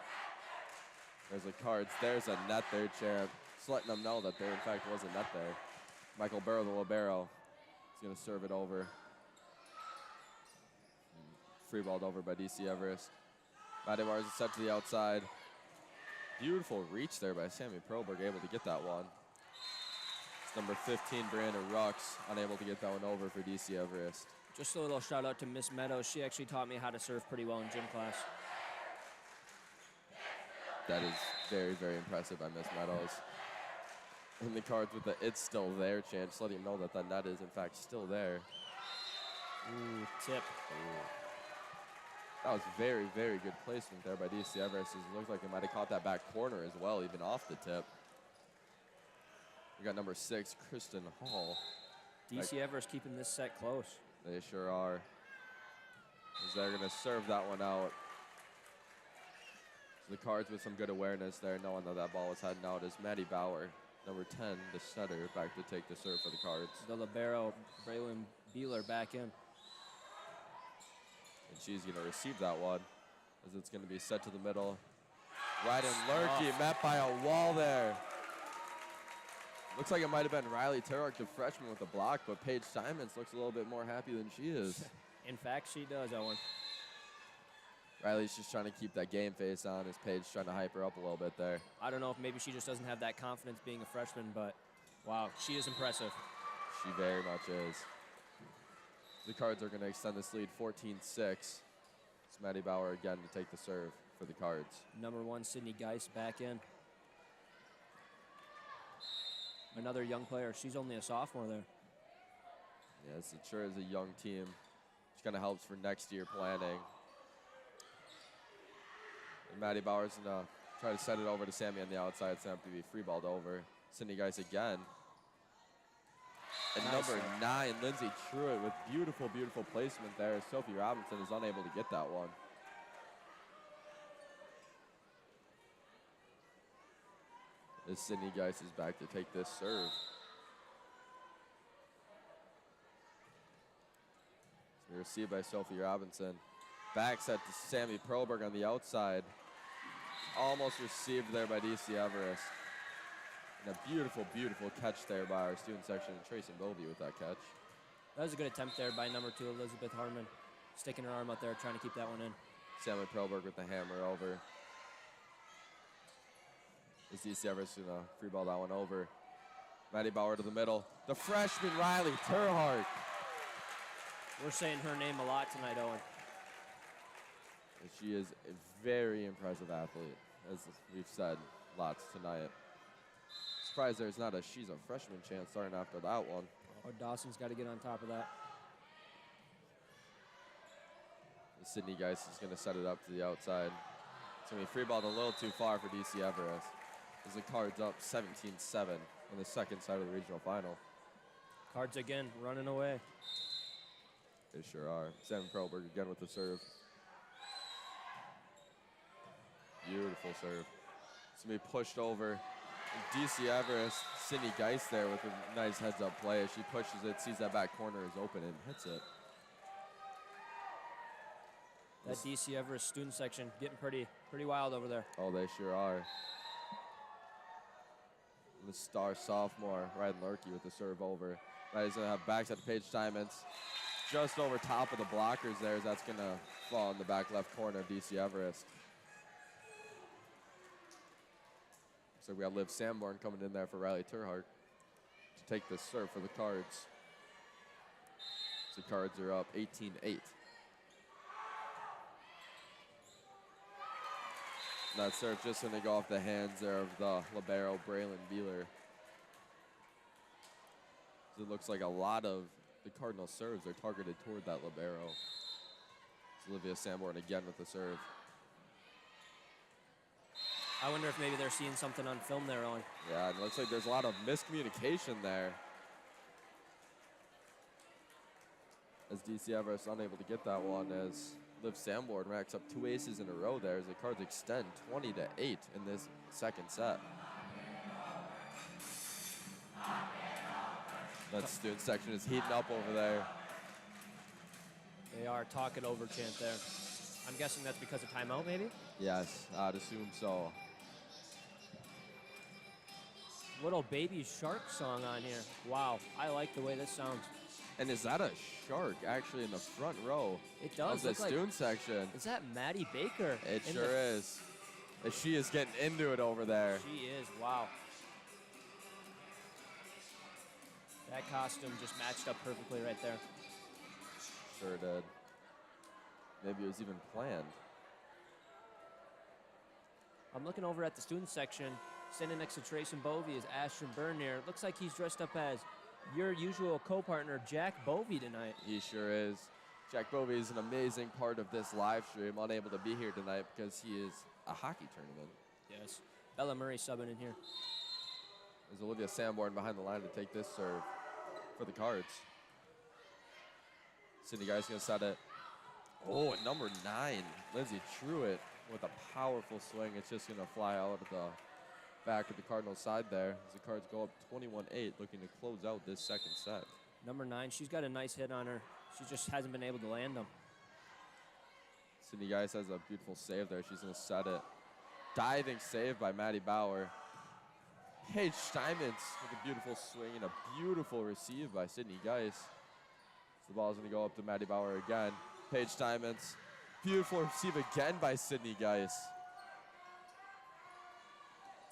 There's the Cards. There's a net there, champ. Just letting them know that there, in fact, was a net there. Michael Burrow, the libero, is going to serve it over. Free balled over by DC Everest. Maddie Mars is set to the outside. Beautiful reach there by Sammy Perlberg, able to get that one. It's number 15, Brianna Rux, unable to get that one over for DC Everest. Just a little shout out to Miss Meadows. She actually taught me how to serve pretty well in gym class. That is very, very impressive by Miss Meadows. And the Cards with the "it's still there" chant, just letting you know that the net is in fact still there. Ooh, tip. Ooh. That was very, very good placement there by DC Everest. It looks like they might have caught that back corner as well, even off the tip. We got number 6, Kristen Hall, DC Everest keeping this set close. They sure are. As they're going to serve that one out. So the Cards with some good awareness there, knowing that that ball was heading out, is Maddie Bauer, number 10, the setter, back to take the serve for the Cards. The libero, Braylon Beeler, back in. And she's going to receive that one, as it's going to be set to the middle. Right in Lurkey, met by a wall there. Looks like it might have been Riley Turok, the freshman, with the block, but Paige Simons looks a little bit more happy than she is. In fact, she does, Owen. Riley's just trying to keep that game face on as Paige trying to hype her up a little bit there. I don't know if maybe she just doesn't have that confidence being a freshman, but wow, she is impressive. She very much is. The Cards are going to extend this lead 14-6. It's Maddie Bauer again to take the serve for the Cards. Number 1, Sydney Geis, back in. Another young player. She's only a sophomore there. Yes, it sure is a young team. Which kind of helps for next year planning. And Maddie Bauer's going to try to set it over to Sammy on the outside. It's going to have to be free balled over. Sydney Geis again. And Nice number 9, Lindsay Truitt, with beautiful, beautiful placement there. Sophie Robinson is unable to get that one. As Sydney Geis is back to take this serve. It's received by Sophie Robinson. Back set to Sammy Perlberg on the outside. Almost received there by DC Everest. And a beautiful, beautiful catch there by our student section, and Tracy Bovey with that catch. That was a good attempt there by number 2, Elizabeth Harmon, sticking her arm out there, trying to keep that one in. Sammy Perlberg with the hammer over. As DC Everest gonna free ball that one over. Maddie Bauer to the middle. The freshman Riley Turhart. We're saying her name a lot tonight, Owen. And she is a very impressive athlete, as we've said lots tonight. Surprised there's not a she's a freshman chance starting after that one. Oh, Dawson's got to get on top of that. And Sydney Geis is going to set it up to the outside. It's going to be free balled a little too far for DC Everest. As the Cards up 17-7 in the second side of the regional final. Cards again, running away. They sure are. Sam Perlberg again with the serve. Beautiful serve. It's going to be pushed over. And DC Everest, Sydney Geis there with a nice heads-up play. As she pushes it, sees that back corner is open and hits it. That DC Everest student section getting pretty wild over there. Oh, they sure are. The star sophomore, Ryden Lurkey, with the serve over. Right, he's going to have backs at Paige Simons. Just over top of the blockers there, as that's going to fall in the back left corner of DC Everest. So we got Liv Sanborn coming in there for Riley Turhart to take this serve for the Cards. So Cards are up 18-8. That serve just going to go off the hands there of the libero, Braylon Beeler. So it looks like a lot of the Cardinal serves are targeted toward that libero. It's Olivia Sanborn again with the serve. I wonder if maybe they're seeing something on film there, Owen. Yeah, it looks like there's a lot of miscommunication there. As DC Everest unable to get that one, as Liv Sanborn racks up 2 aces in a row there as the Cards extend 20-8 in this second set. That student section is heating up over there. They are talking over chant there. I'm guessing that's because of timeout, maybe? Yes, I'd assume so. Little baby shark song on here. Wow, I like the way this sounds. And is that a shark actually in the front row? It does of the look like, student section. Is that Maddie Baker? It sure is. And she is getting into it over there. She is, wow. That costume just matched up perfectly right there. Sure did. Maybe it was even planned. I'm looking over at the student section. Standing next to Trace and Bovey is Ashton Bernier. Looks like he's dressed up as your usual co-partner, Jack Bovey, tonight. He sure is. Jack Bovey is an amazing part of this live stream, unable to be here tonight because he is a hockey tournament. Yes. Bella Murray subbing in here. There's Olivia Sanborn behind the line to take this serve. for the Cards. Sydney Geis going to set it. Oh, at number 9, Lindsay Truitt with a powerful swing. It's just going to fly out of the back of the Cardinals side there as the Cards go up 21-8, looking to close out this second set. Number 9, she's got a nice hit on her. She just hasn't been able to land them. Sydney Geis has a beautiful save there. She's going to set it. Diving save by Maddie Bauer. Paige Steinmetz with a beautiful swing and a beautiful receive by Sydney Geis. So the ball is going to go up to Maddie Bauer again. Paige Steinmetz. Beautiful receive again by Sydney Geis.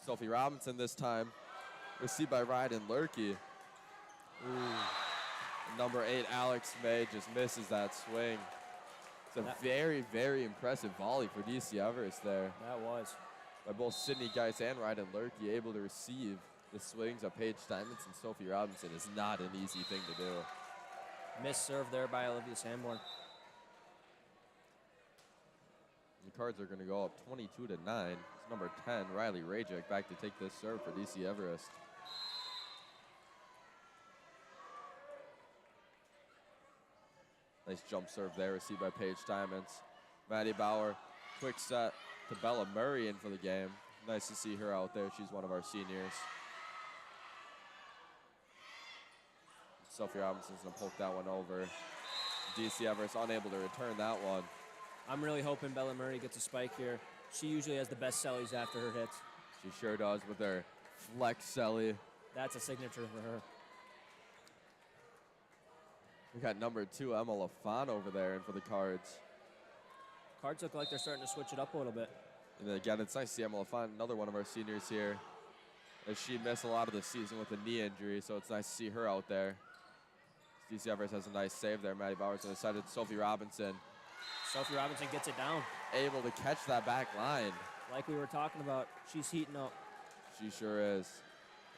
Sophie Robinson this time. Received by Ryden Lurkey. Number 8, Alex May, just misses that swing. It's a very, very impressive volley for DC Everest there. That was. By both Sydney Geis and Ryden Lurkey, able to receive the swings of Paige Steinmetz and Sophie Robinson is not an easy thing to do. Missed serve there by Olivia Sanborn. The Cards are going to go up 22-9. It's number 10, Riley Rajek, back to take this serve for DC Everest. Nice jump serve there, received by Paige Steinmetz. Maddie Bauer, quick set to Bella Murray in for the game. Nice to see her out there. She's one of our seniors. Sophie Robinson's going to poke that one over. DC Everest unable to return that one. I'm really hoping Bella Murray gets a spike here. She usually has the best sellies after her hits. She sure does with her flex selly. That's a signature for her. We got number 2, Emma LaFon over there in for the Cards. Cards look like they're starting to switch it up a little bit. And then again, it's nice to see Emma LaFon, another one of our seniors here, as she missed a lot of the season with a knee injury, so it's nice to see her out there. DC Everest has a nice save there. Maddie Bauer's on the side of Sophie Robinson. Sophie Robinson gets it down. Able to catch that back line. Like we were talking about, she's heating up. She sure is.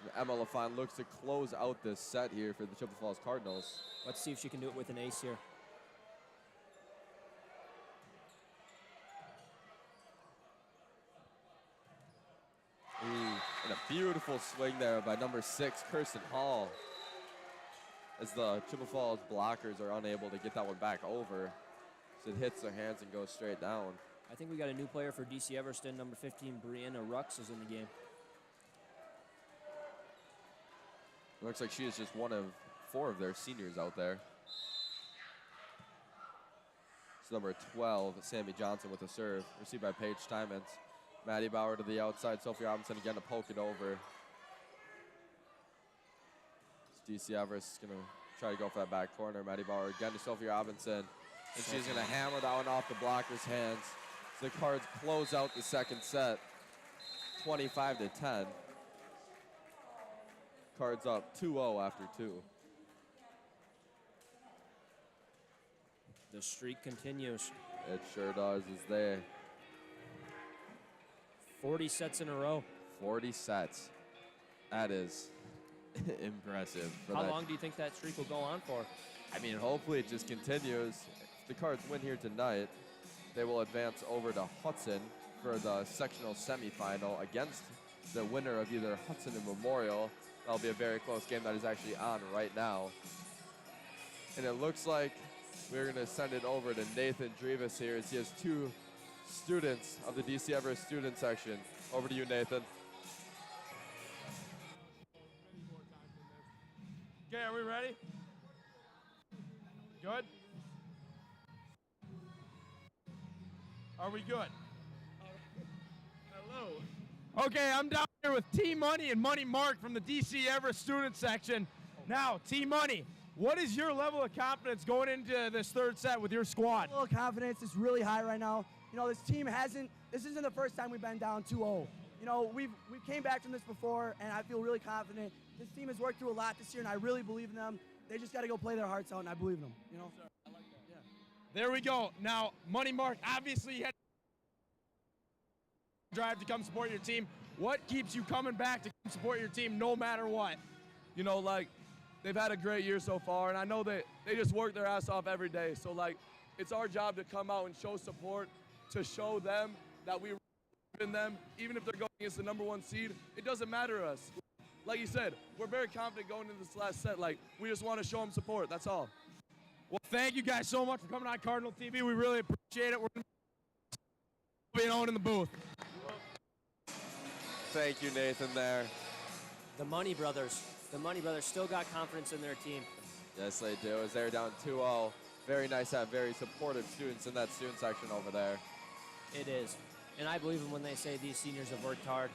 And Emma LaFon looks to close out this set here for the Chippewa Falls Cardinals. Let's see if she can do it with an ace here. Ooh, and a beautiful swing there by number 6, Kirsten Hall. As the Chippewa Falls blockers are unable to get that one back over. So it hits their hands and goes straight down. I think we got a new player for DC Everston. Number 15, Brianna Rux is in the game. It looks like she is just one of 4 of their seniors out there. It's number 12, Sammy Johnson with a serve. Received by Paige Steinmetz. Maddie Bauer to the outside. Sophie Robinson again to poke it over. DC Everest is going to try to go for that back corner. Maddie Bauer again to Sophie Robinson. And she's going to hammer that one off the blocker's hands. So the Cards close out the second set, 25-10. Cards up 2-0 after 2. The streak continues. It sure does, as they 40 sets in a row. 40 sets. That is impressive. How long do you think that streak will go on for? I mean, hopefully it just continues. If the Cards win here tonight, they will advance over to Hudson for the sectional semifinal against the winner of either Hudson and Memorial. That'll be a very close game that is actually on right now. And it looks like we're going to send it over to Nathan Drivas here as he has 2 students of the DC Everest student section. Over to you, Nathan. Okay, are we ready? Good? Are we good? Hello. Okay, I'm down here with T Money and Money Mark from the DC Everest student section. Now, T Money, what is your level of confidence going into this third set with your squad? Level of confidence is really high right now. You know, this team this isn't the first time we've been down 2-0. You know, we came back from this before, and I feel really confident. This team has worked through a lot this year, and I really believe in them. They just got to go play their hearts out, and I believe in them, you know? Sir, I like that. Yeah. There we go. Now, Money Mark, obviously you had to drive to come support your team. What keeps you coming back to come support your team no matter what? You know, like, they've had a great year so far, and I know that they just work their ass off every day. So, like, it's our job to come out and show support, to show them that we believe in them. Even if they're going against the #1 seed, it doesn't matter to us. like you said, we're very confident going into this last set. Like, we just want to show them support. That's all. Well, thank you guys so much for coming on Cardinal TV. We really appreciate it. We're going to be on in the booth. Thank you, Nathan, there. The Money Brothers still got confidence in their team. Yes, they do. As they're down 2-0. Very nice to have very supportive students in that student section over there. It is. And I believe them when they say these seniors have worked hard.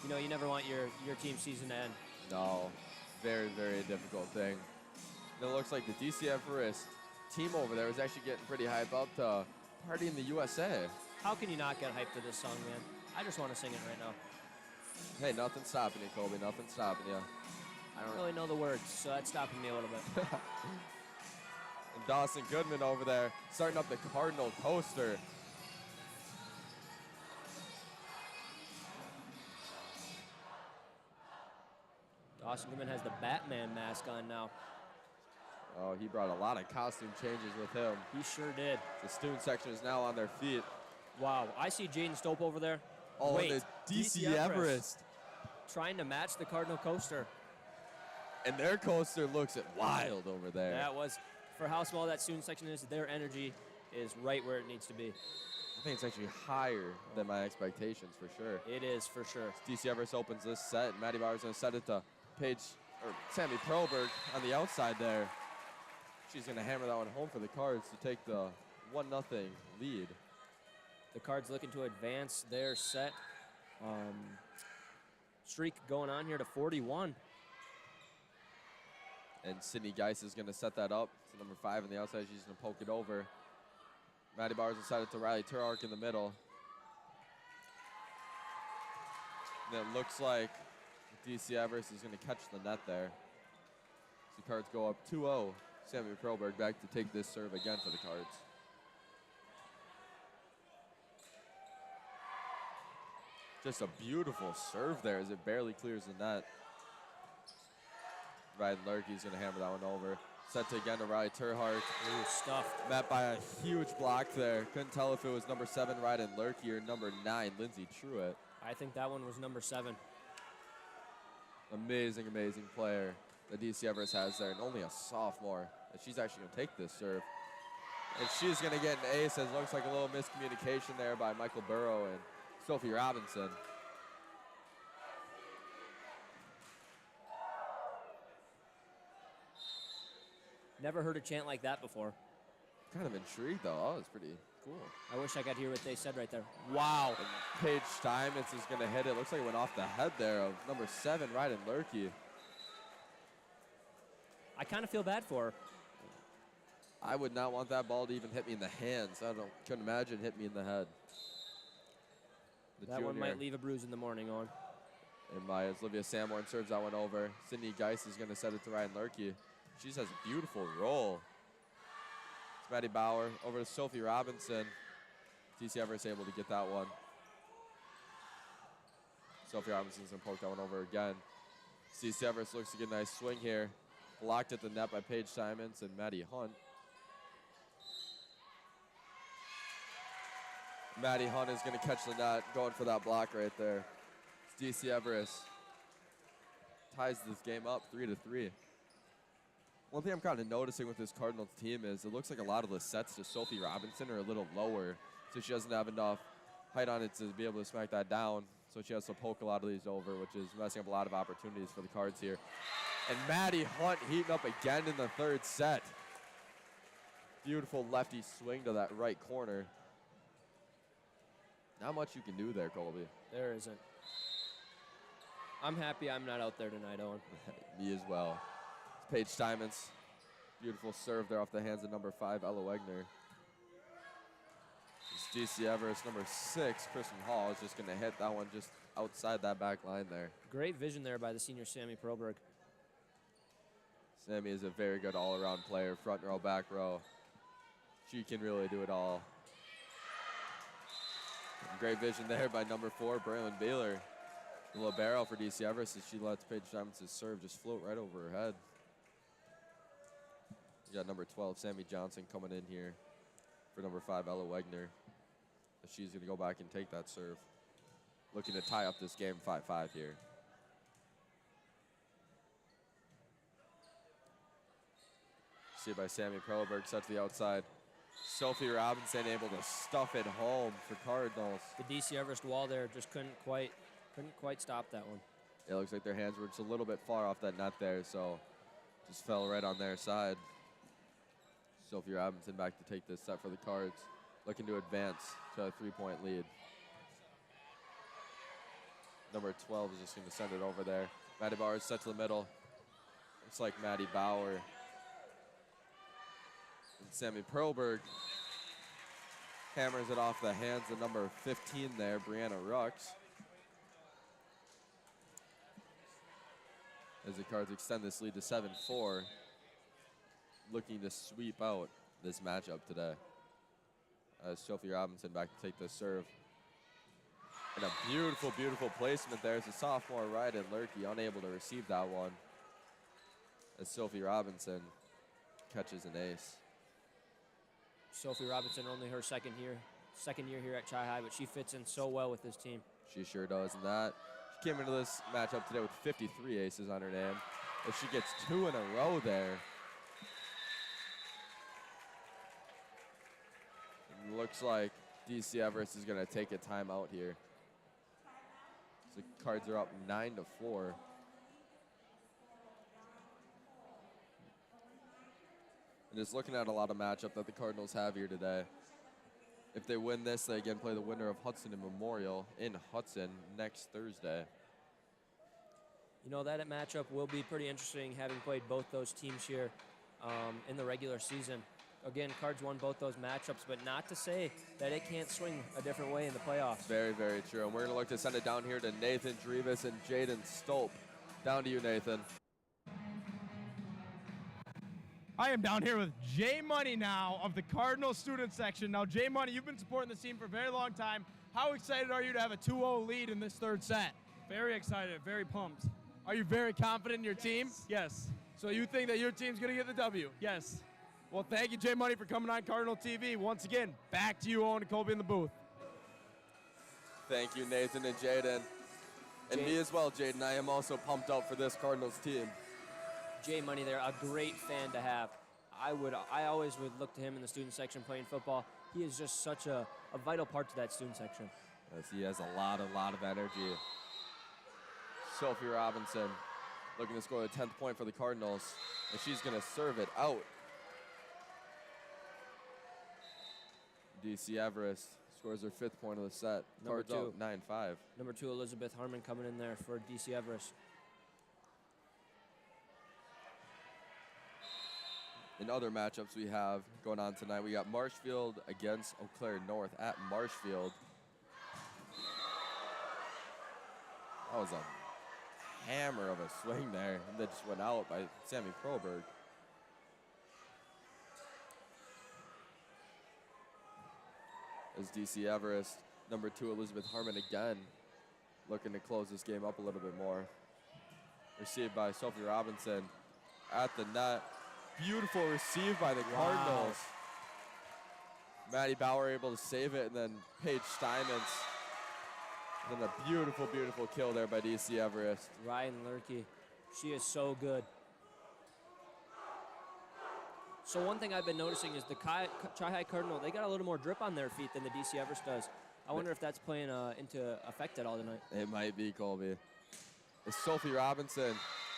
You know, you never want your team season to end. No, very, very difficult thing. And it looks like the DC Everest team over there is actually getting pretty hyped up to Party in the USA. How can you not get hyped to this song, man? I just want to sing it right now. Hey, nothing's stopping you, Colby. Nothing's stopping you. I don't really know the words, so that's stopping me a little bit. And Dawson Goodman over there starting up the Cardinal coaster. Dawson Goodman has the Batman mask on now. Oh, he brought a lot of costume changes with him. He sure did. The student section is now on their feet. Wow, I see Jaden Stope over there. Oh, wait, the DC Everest. Trying to match the Cardinal coaster. And their coaster looks wild over there. That was, for how small that student section is, their energy is right where it needs to be. I think it's actually higher than my expectations for sure. It is for sure. DC Everest opens this set, and Maddie Bauer's going to set it to Sammy Perlberg on the outside there. She's going to hammer that one home for the Cards to take the 1-0 lead. The Cards looking to advance their set streak going on here to 41. And Sydney Geis is going to set that up to number 5 on the outside. She's going to poke it over. Maddie Bauer's decided to Riley Turark in the middle. And it looks like DC Everest is going to catch the net there. So the Cards go up 2-0. Sammy Perlberg back to take this serve again for the Cards. Just a beautiful serve there as it barely clears the net. Ryan Lurkey's going to hammer that one over. Set to again to Riley Turhart. Ooh, stuffed. Met by a huge block there. Couldn't tell if it was number 7 Ryan Lurkey or number 9 Lindsay Truitt. I think that one was number 7. Amazing, amazing player that DC Everest has there, and only a sophomore. And she's actually going to take this serve. And she's going to get an ace, as looks like a little miscommunication there by Michael Burrow and Sophie Robinson. Never heard a chant like that before. Kind of intrigued, though. Oh, it's pretty cool. I wish I could hear what they said right there. Wow. And Paige Steinmetz is going to hit it. Looks like it went off the head there of number 7, Ryan Lurkey. I kind of feel bad for her. I would not want that ball to even hit me in the hands. Couldn't imagine hitting me in the head. That one might leave a bruise in the morning on. And as Olivia Sanborn serves that one over. Sydney Geis is going to set it to Ryan Lurkey. She just has a beautiful roll. It's Maddie Bauer over to Sophie Robinson. DC Everest able to get that one. Sophie Robinson's going to poke that one over again. DC Everest looks to get a nice swing here. Blocked at the net by Paige Simons and Maddie Hunt. Maddie Hunt is going to catch the net, going for that block right there. It's DC Everest ties this game up 3-3. One thing I'm kind of noticing with this Cardinals team is it looks like a lot of the sets to Sophie Robinson are a little lower, so she doesn't have enough height on it to be able to smack that down. So she has to poke a lot of these over, which is messing up a lot of opportunities for the Cards here. And Maddie Hunt heating up again in the third set. Beautiful lefty swing to that right corner. Not much you can do there, Colby. There isn't. I'm happy I'm not out there tonight, Owen. Me as well. It's Paige Steinmetz. Beautiful serve there off the hands of number 5, Ella Wegner. It's DC Everest, number 6, Kristen Hall, is just going to hit that one just outside that back line there. Great vision there by the senior Sammy Perlberg. Sammy is a very good all-around player, front row, back row. She can really do it all. And great vision there by number 4, Braylon Baylor. The libero for DC Everest as she lets Paige Steinmetz's serve just float right over her head. You got number 12, Sammy Johnson, coming in here for number 5, Ella Wegner. She's going to go back and take that serve. Looking to tie up this game 5-5 here. Received by Sammy Perleberg, set to the outside. Sophie Robinson able to stuff it home for Cardinals. The DC Everest wall there just couldn't quite stop that one. It looks like their hands were just a little bit far off that net there, so just fell right on their side. Sophie Robinson back to take this set for the Cards, looking to advance to a 3-point lead. Number 12 is just going to send it over there. Maddie Bauer is set to the middle. Looks like Maddie Bauer and Sammy Perlberg hammers it off the hands of number 15 there, Brianna Rux. As the Cards extend this lead to 7-4, looking to sweep out this matchup today. As Sophie Robinson back to take this serve. And a beautiful, beautiful placement there as the sophomore Ryden Lurkey unable to receive that one. As Sophie Robinson catches an ace. Sophie Robinson, only her second year here at Chi High, but she fits in so well with this team. She sure does, and that she came into this matchup today with 53 aces on her name. If she gets 2 in a row there, it looks like DC Everest is going to take a timeout here. So the Cards are up 9-4. And just looking at a lot of matchup that the Cardinals have here today. If they win this, they again play the winner of Hudson and Memorial in Hudson next Thursday. You know, that matchup will be pretty interesting, having played both those teams here in the regular season. Again, Cards won both those matchups, but not to say that it can't swing a different way in the playoffs. Very, very true. And we're going to look to send it down here to Nathan Drevis and Jaden Stolp. Down to you, Nathan. I am down here with Jay Money now of the Cardinals student section. Now, Jay Money, you've been supporting this team for a very long time. How excited are you to have a 2-0 lead in this third set? Very excited, very pumped. Are you very confident in your team? Yes. So you think that your team's going to get the W? Yes. Well, thank you, Jay Money, for coming on Cardinal TV. Once again, back to you, Owen and Colby in the booth. Thank you, Nathan and Jaden. And me as well, Jaden. I am also pumped up for this Cardinals team. Jay Money there, a great fan to have. I always would look to him in the student section playing football. He is just such a vital part to that student section. Yes, he has a lot of energy. Sophie Robinson looking to score the 10th point for the Cardinals, and she's going to serve it out. DC Everest scores her 5th point of the set. Number Cards 2. up 9-5. Number 2, Elizabeth Harmon coming in there for DC Everest. In other matchups we have going on tonight, we got Marshfield against Eau Claire North at Marshfield. That was a hammer of a swing there, and that just went out by Sammy Proberg. As DC Everest, number 2, Elizabeth Harmon again, looking to close this game up a little bit more. Received by Sophie Robinson at the net. Beautiful receive by the Cardinals. Maddie Bauer able to save it, and then Paige Steinmetz. And then a beautiful, beautiful kill there by DC Everest. Ryan Lurkey, she is so good. So one thing I've been noticing is the Chi High Cardinal, they got a little more drip on their feet than the DC Everest does. I wonder if that's playing into effect at all tonight. It might be, Colby. It's Sophie Robinson.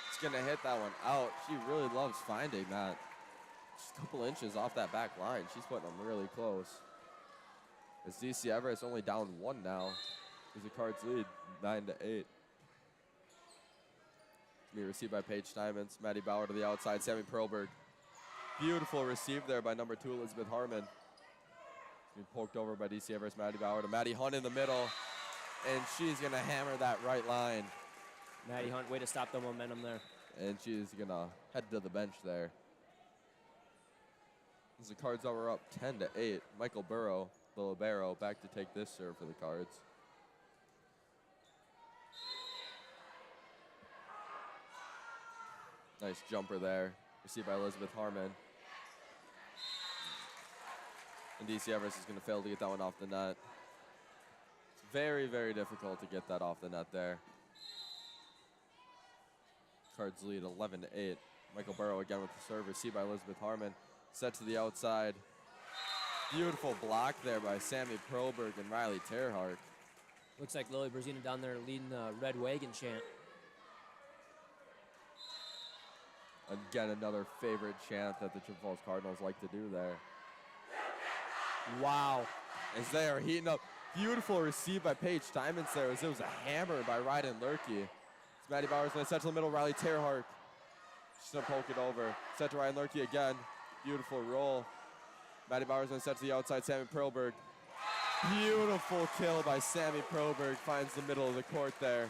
It's going to hit that one out. She really loves finding that. Just a couple inches off that back line. She's putting them really close. As DC Everest only down 1 now. As the Cards lead 9-8. Be received by Paige Steinmetz. Maddie Bauer to the outside. Sammy Perlberg. Beautiful receive there by number 2, Elizabeth Harmon. Being poked over by DC Everest, Maddie Bauer to Maddie Hunt in the middle. And she's going to hammer that right line. Maddie Hunt, way to stop the momentum there. And she's going to head to the bench there. As the Cards are up 10-8. Michael Burrow, the libero, back to take this serve for the Cards. Nice jumper there. Received by Elizabeth Harmon. And DC Everest is going to fail to get that one off the net. It's very, very difficult to get that off the net there. Cards lead 11-8. Michael Burrow again with the serve, received by Elizabeth Harmon. Set to the outside. Beautiful block there by Sammy Perlberg and Riley Terhardt. Looks like Lily Brzezina down there leading the Red Wagon chant. Again, another favorite chant that the Chippewa Falls Cardinals like to do there. Wow. As they are heating up. Beautiful receive by Paige Steinmetz there as it was a hammer by Ryden Lurkey. It's Maddie Bowers going to set to the middle. Riley Terhardt. She's going to poke it over. Set to Ryden Lurkey again. Beautiful roll. Maddie Bowers going to set to the outside. Sammy Perlberg. Beautiful kill by Sammy Perlberg. Finds the middle of the court there.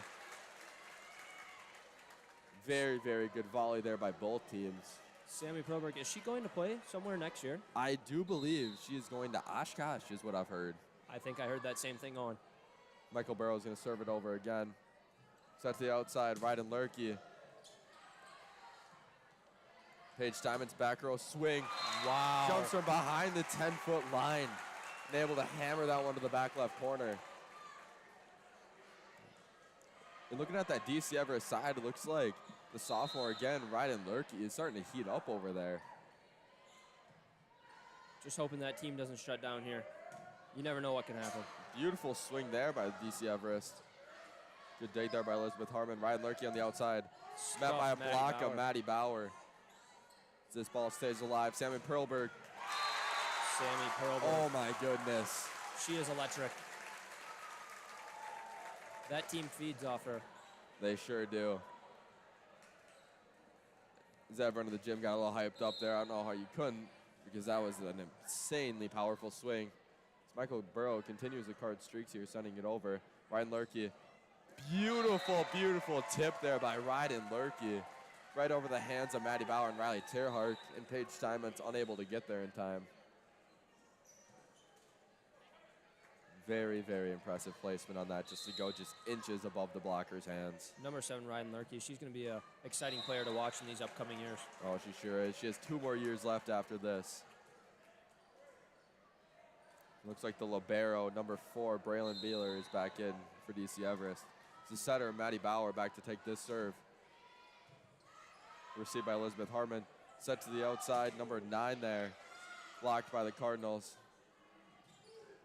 Very, very good volley there by both teams. Sammy Perlberg, is she going to play somewhere next year? I do believe she is going to Oshkosh, is what I've heard. I think I heard that same thing on. Michael Burrow is going to serve it over again. Set to the outside, Ryden Lurkey. Paige Steinmetz back row swing. Wow. Jumps from behind the 10-foot line. And able to hammer that one to the back left corner. And looking at that DC Everest side, it looks like the sophomore again, Ryden Lurkey, is starting to heat up over there. Just hoping that team doesn't shut down here. You never know what can happen. Beautiful swing there by DC Everest. Good dig there by Elizabeth Harmon. Ryden Lurkey on the outside. Met by a block of Maddie Bauer. As this ball stays alive. Sammy Perlberg. Sammy Perlberg. Oh my goodness. She is electric. That team feeds off her. They sure do. As everyone in the gym got a little hyped up there. I don't know how you couldn't, because that was an insanely powerful swing. As Michael Burrow continues the card streaks here, sending it over. Ryden Lurkey. Beautiful, beautiful tip there by Ryden Lurkey. Right over the hands of Maddie Bauer and Riley Terhardt, and Paige Steinmetz unable to get there in time. Very, very impressive placement on that, just to go just inches above the blocker's hands. Number 7, Ryden Lurkey. She's going to be an exciting player to watch in these upcoming years. Oh, she sure is. She has 2 more years left after this. Looks like the libero, number 4, Braylon Beeler, is back in for DC Everest. It's the setter, Maddie Bauer, back to take this serve. Received by Elizabeth Harmon. Set to the outside, number 9 there. Blocked by the Cardinals.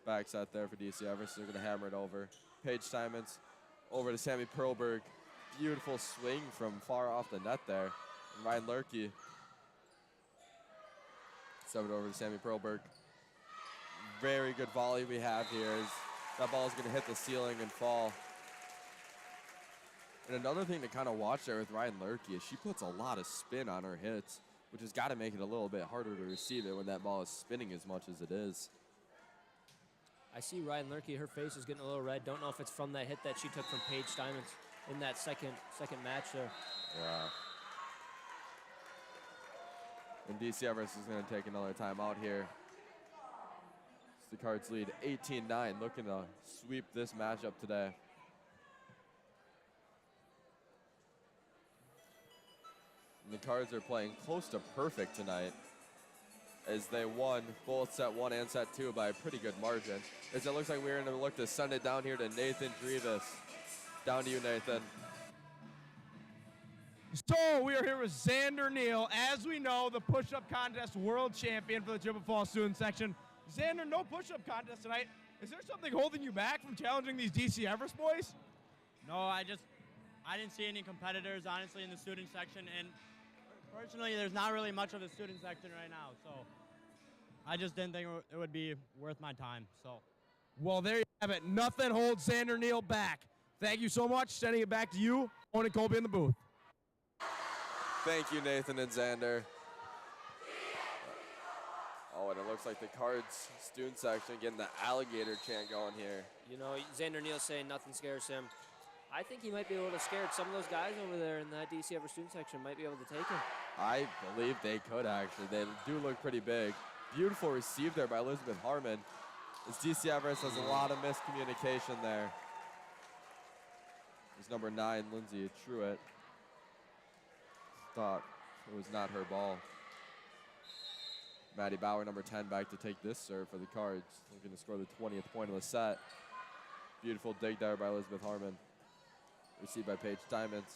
Back set there for DC Everest. They're going to hammer it over. Paige Steinmetz over to Sammy Perlberg. Beautiful swing from far off the net there. And Ryden Lurkey. Serve it over to Sammy Perlberg. Very good volley we have here. That ball is going to hit the ceiling and fall. And another thing to kind of watch there with Ryden Lurkey is she puts a lot of spin on her hits, which has got to make it a little bit harder to receive it when that ball is spinning as much as it is. I see Ryden Lurkey, her face is getting a little red. Don't know if it's from that hit that she took from Paige Steinmetz in that second match there. Yeah. And DC Everest is going to take another timeout here. The Cards lead 18-9, looking to sweep this matchup today. And the Cards are playing close to perfect tonight, as they won both set 1 and set 2 by a pretty good margin. As it looks like we're going to look to send it down here to Nathan Drevis. Down to you, Nathan. So we are here with Xander Neal, as we know, the push-up contest world champion for the Chippewa Falls student section. Xander, no push-up contest tonight. Is there something holding you back from challenging these DC Everest boys? No, I didn't see any competitors, honestly, in the student section, and personally, there's not really much of the student section right now, so I just didn't think it would be worth my time. So, well, there you have it. Nothing holds Xander Neal back. Thank you so much. Sending it back to you, Owen and Colby in the booth. Thank you, Nathan and Xander. Oh, and it looks like the Cards student section getting the alligator chant going here. You know, Xander Neal saying nothing scares him. I think he might be able to scare some of those guys over there in that DC Everest student section. Might be able to take him. I believe they could, actually. They do look pretty big. Beautiful receive there by Elizabeth Harmon. As DC Everest has a lot of miscommunication there. There's number 9, Lindsay Truitt. Thought it was not her ball. Maddie Bauer, number 10, back to take this serve for the Cards. Looking to score the 20th point of the set. Beautiful dig there by Elizabeth Harmon. Received by Paige Steinmetz.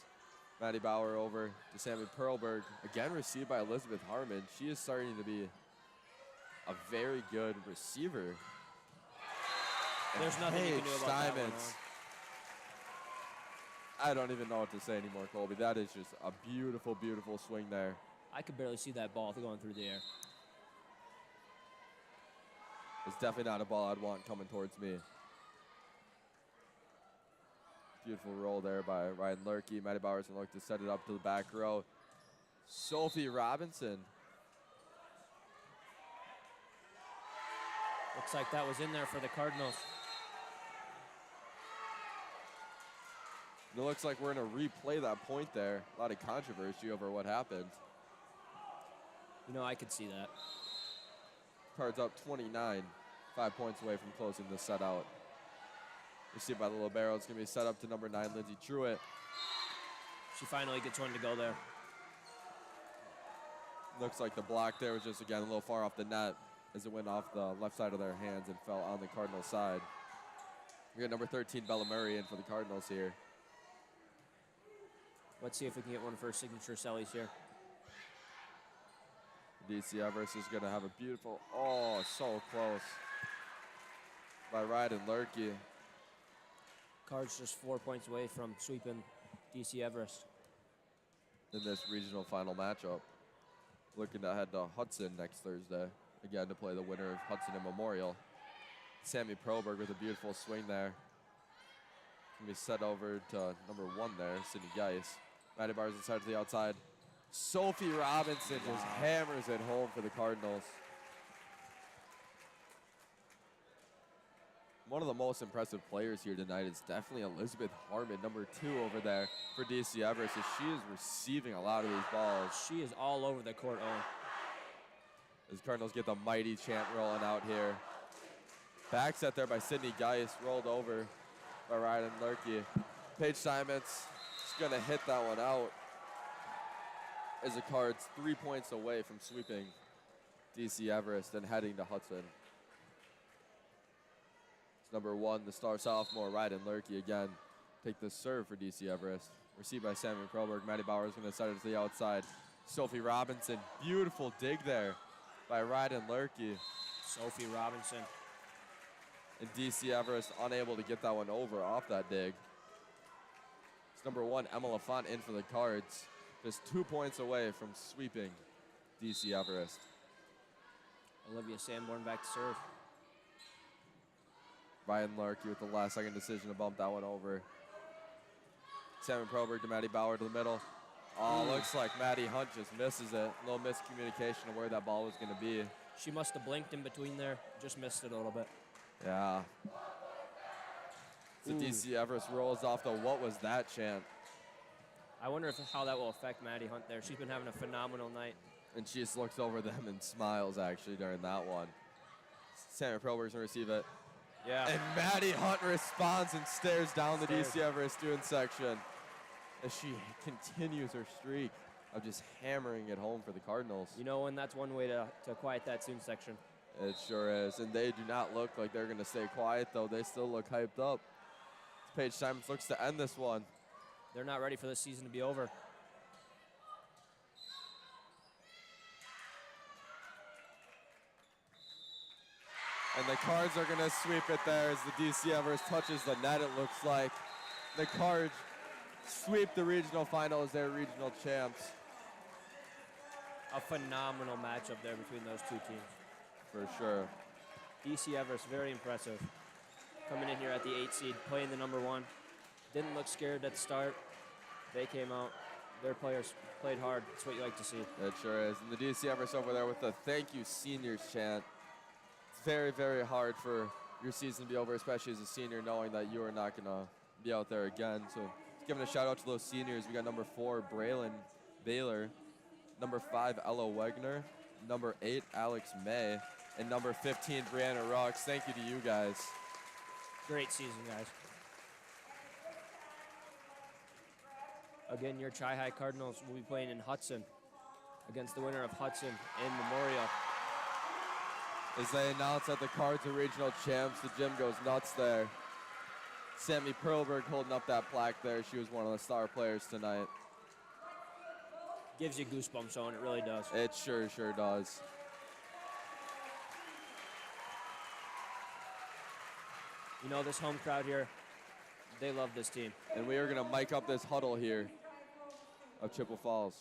Maddie Bauer over to Sammy Perlberg. Again received by Elizabeth Harmon. She is starting to be a very good receiver. There's nothing you can do about that one. I don't even know what to say anymore, Colby. That is just a beautiful, beautiful swing there. I could barely see that ball going through the air. It's definitely not a ball I'd want coming towards me. Beautiful roll there by Ryan Lurkey. Maddie Bauer's going to look to set it up to the back row. Sophie Robinson. Looks like that was in there for the Cardinals. It looks like we're going to replay that point there. A lot of controversy over what happened. You know, I could see that. Cards up 29. 5 points away from closing the set out. Received by the libero. It's going to be set up to number 9, Lindsay Truitt. She finally gets one to go there. Looks like the block there was just, again, a little far off the net as it went off the left side of their hands and fell on the Cardinals side. We got number 13, Bella Murray, in for the Cardinals here. Let's see if we can get one of her signature sellies here. DC Everest is going to have a beautiful, oh, so close, by Ryden Lurkey. Cards just 4 points away from sweeping DC Everest. In this regional final matchup. Looking ahead to Hudson next Thursday. Again, to play the winner of Hudson and Memorial. Sammy Perlberg with a beautiful swing there. Can be set over to number 1 there, Sydney Geis. Maddie Bauer's inside to the outside. Sophie Robinson just hammers it home for the Cardinals. One of the most impressive players here tonight is definitely Elizabeth Harmon, number 2 over there for DC Everest, as she is receiving a lot of these balls. She is all over the court, Owen. As Cardinals get the mighty chant rolling out here. Back set there by Sydney Geis, rolled over by Ryden Lurkey. Paige Simons is going to hit that one out as the Cards 3 points away from sweeping DC Everest and heading to Hudson. It's number 1, the star sophomore, Ryden Lurkey, again. Take the serve for DC Everest. Received by Sammy Perlberg. Maddie Bauer is going to set it to the outside. Sophie Robinson, beautiful dig there by Ryden Lurkey. Sophie Robinson. And DC Everest unable to get that one over off that dig. It's number 1, Emma LaFont, in for the Cards. Just 2 points away from sweeping DC Everest. Olivia Sanborn back to serve. Ryan Larkey with the last-second decision to bump that one over. Sammy Perlberg to Maddie Bauer to the middle. Oh, looks like Maddie Hunt just misses it. A little miscommunication of where that ball was going to be. She must have blinked in between there. Just missed it a little bit. Yeah. So DC Everest rolls off the "what was that" chant. I wonder how that will affect Maddie Hunt there. She's been having a phenomenal night. And she just looks over them and smiles, actually, during that one. Sammy Perlberg's going to receive it. Yeah. And Maddie Hunt responds and stares down the DC Everest student section as she continues her streak of just hammering it home for the Cardinals. You know, and that's one way to quiet that student section. It sure is. And they do not look like they're going to stay quiet, though. They still look hyped up. Paige Simons looks to end this one. They're not ready for this season to be over. And the Cards are going to sweep it there as the DC Everest touches the net, it looks like. The Cards sweep the regional final as their regional champs. A phenomenal matchup there between those two teams. For sure. DC Everest, very impressive. Coming in here at the 8 seed, playing the number 1. Didn't look scared at the start. They came out. Their players played hard. That's what you like to see. It sure is. And the DC Everest over there with the "thank you seniors" chant. It's very, very hard for your season to be over, especially as a senior, knowing that you are not going to be out there again. So giving a shout out to those seniors. We got number 4, Braylon Baylor, number 5, Ella Wegner, number 8, Alex May, and number 15, Brianna Rocks. Thank you to you guys. Great season, guys. Again, your Chi-Hi Cardinals will be playing in Hudson against the winner of Hudson and Memorial. As they announce that the Cards are regional champs, the gym goes nuts there. Sammy Perlberg holding up that plaque there. She was one of the star players tonight. gives you goosebumps, Owen. It really does. It sure does. You know, this home crowd here, they love this team. And we are going to mic up this huddle here of Chippewa Falls.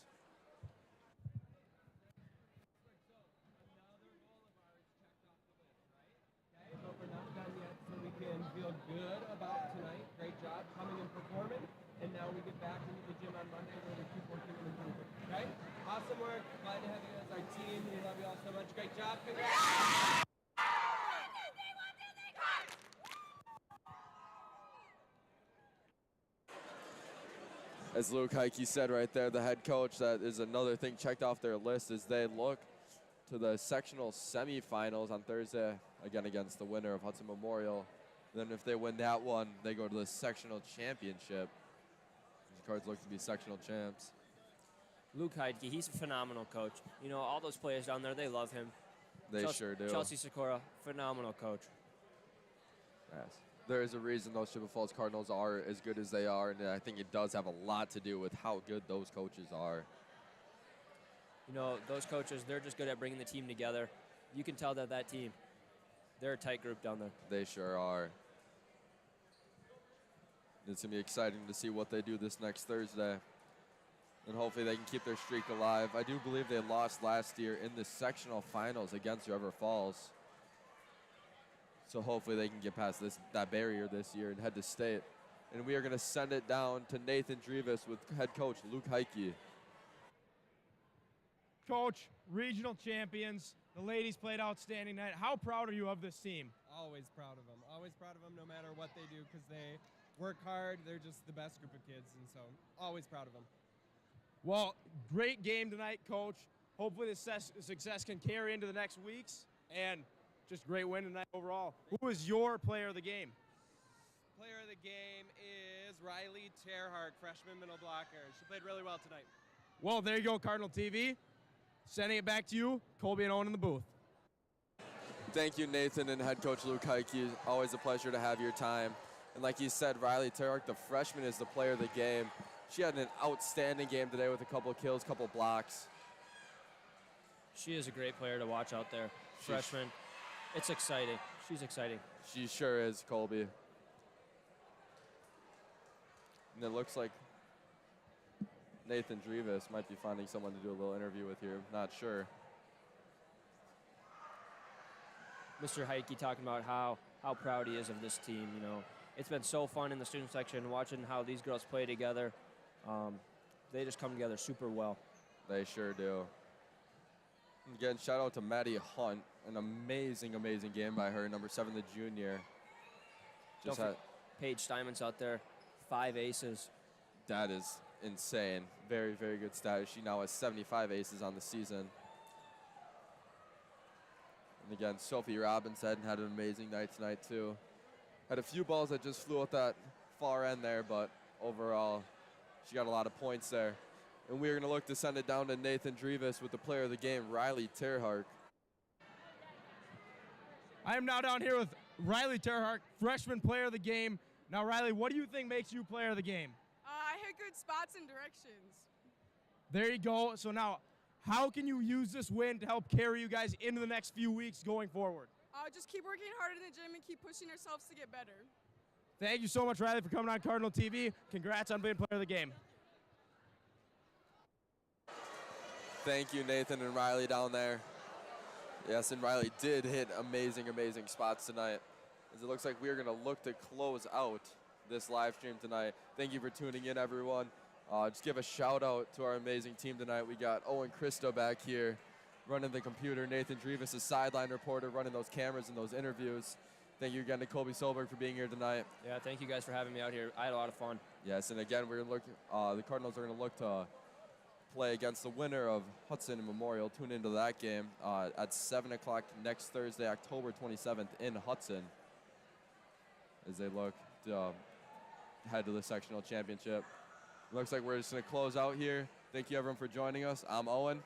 Feel good about tonight. Great job coming and performing. And now we get back into the gym on Monday where we keep working and improving. Okay? Awesome work. Glad to have you as our team. We love you all so much. Great job. Congrats. As Luke Heike said right there, the head coach, that is another thing checked off their list as they look to the sectional semifinals on Thursday, again against the winner of Hudson Memorial. Then if they win that one, they go to the sectional championship. The Cards look to be sectional champs. Luke Heidke, he's a phenomenal coach. You know, all those players down there, they love him. They sure do. Chelsea Sikora, phenomenal coach. Yes. There is a reason those Chippewa Falls Cardinals are as good as they are, and I think it does have a lot to do with how good those coaches are. You know, those coaches, they're just good at bringing the team together. You can tell that that team, they're a tight group down there. They sure are. It's going to be exciting to see what they do this next Thursday. And hopefully they can keep their streak alive. I do believe they lost last year in the sectional finals against River Falls. So hopefully they can get past that barrier this year and head to state. And we are going to send it down to Nathan Drevis with head coach Luke Heike. Coach, regional champions. The ladies played outstanding night. How proud are you of this team? Always proud of them. Always proud of them no matter what they do because they work hard. They're just the best group of kids, and so always proud of them. Well, great game tonight, Coach. Hopefully the success can carry into the next weeks, and just great win tonight overall. Who was your player of the game? Player of the game is Riley Terhark, freshman middle blocker. She played really well tonight. Well, there you go, Cardinal TV. Sending it back to you, Colby and Owen in the booth. Thank you, Nathan and head coach Luke Heike. Always a pleasure to have your time. And like you said, Riley Terhark, the freshman, is the player of the game. She had an outstanding game today with a couple of kills, couple of blocks. She is a great player to watch out there. Freshman. It's exciting. She's exciting. She sure is, Colby. And it looks like Nathan Drevis might be finding someone to do a little interview with here. Not sure. Mr. Heike talking about how proud he is of this team. You know, it's been so fun in the student section watching how these girls play together. They just come together super well. They sure do. Again, shout out to Maddie Hunt. An amazing game by her, number 7, the junior. Paige Steinman's out there, 5 aces. That is insane. Very, very good stat. She now has 75 aces on the season. And again, Sophie Robinson had an amazing night tonight too. Had a few balls that just flew at that far end there, but overall, she got a lot of points there. And we're going to look to send it down to Nathan Drevis with the player of the game, Riley Terhark. I am now down here with Riley Terhark, freshman player of the game. Now, Riley, what do you think makes you player of the game? I hit good spots and directions. There you go. So now, how can you use this win to help carry you guys into the next few weeks going forward? Just keep working hard in the gym and keep pushing ourselves to get better. Thank you so much, Riley, for coming on Cardinal TV. Congrats on being player of the game. Thank you, Nathan and Riley down there. Yes, and Riley did hit amazing spots tonight. As it looks like we're going to look to close out this live stream tonight. Thank you for tuning in, everyone. Just give a shout out to our amazing team tonight. We got Owen Christo back here running the computer. Nathan Drevis, a sideline reporter, running those cameras and those interviews. Thank you again to Colby Solberg for being here tonight. Yeah, thank you guys for having me out here. I had a lot of fun. Yes, and again, we're looking. The Cardinals are going to look to play against the winner of Hudson and Memorial. Tune into that game at 7 o'clock next Thursday, October 27th in Hudson, as they look to head to the sectional championship. Looks like we're just going to close out here. Thank you, everyone, for joining us. I'm Owen.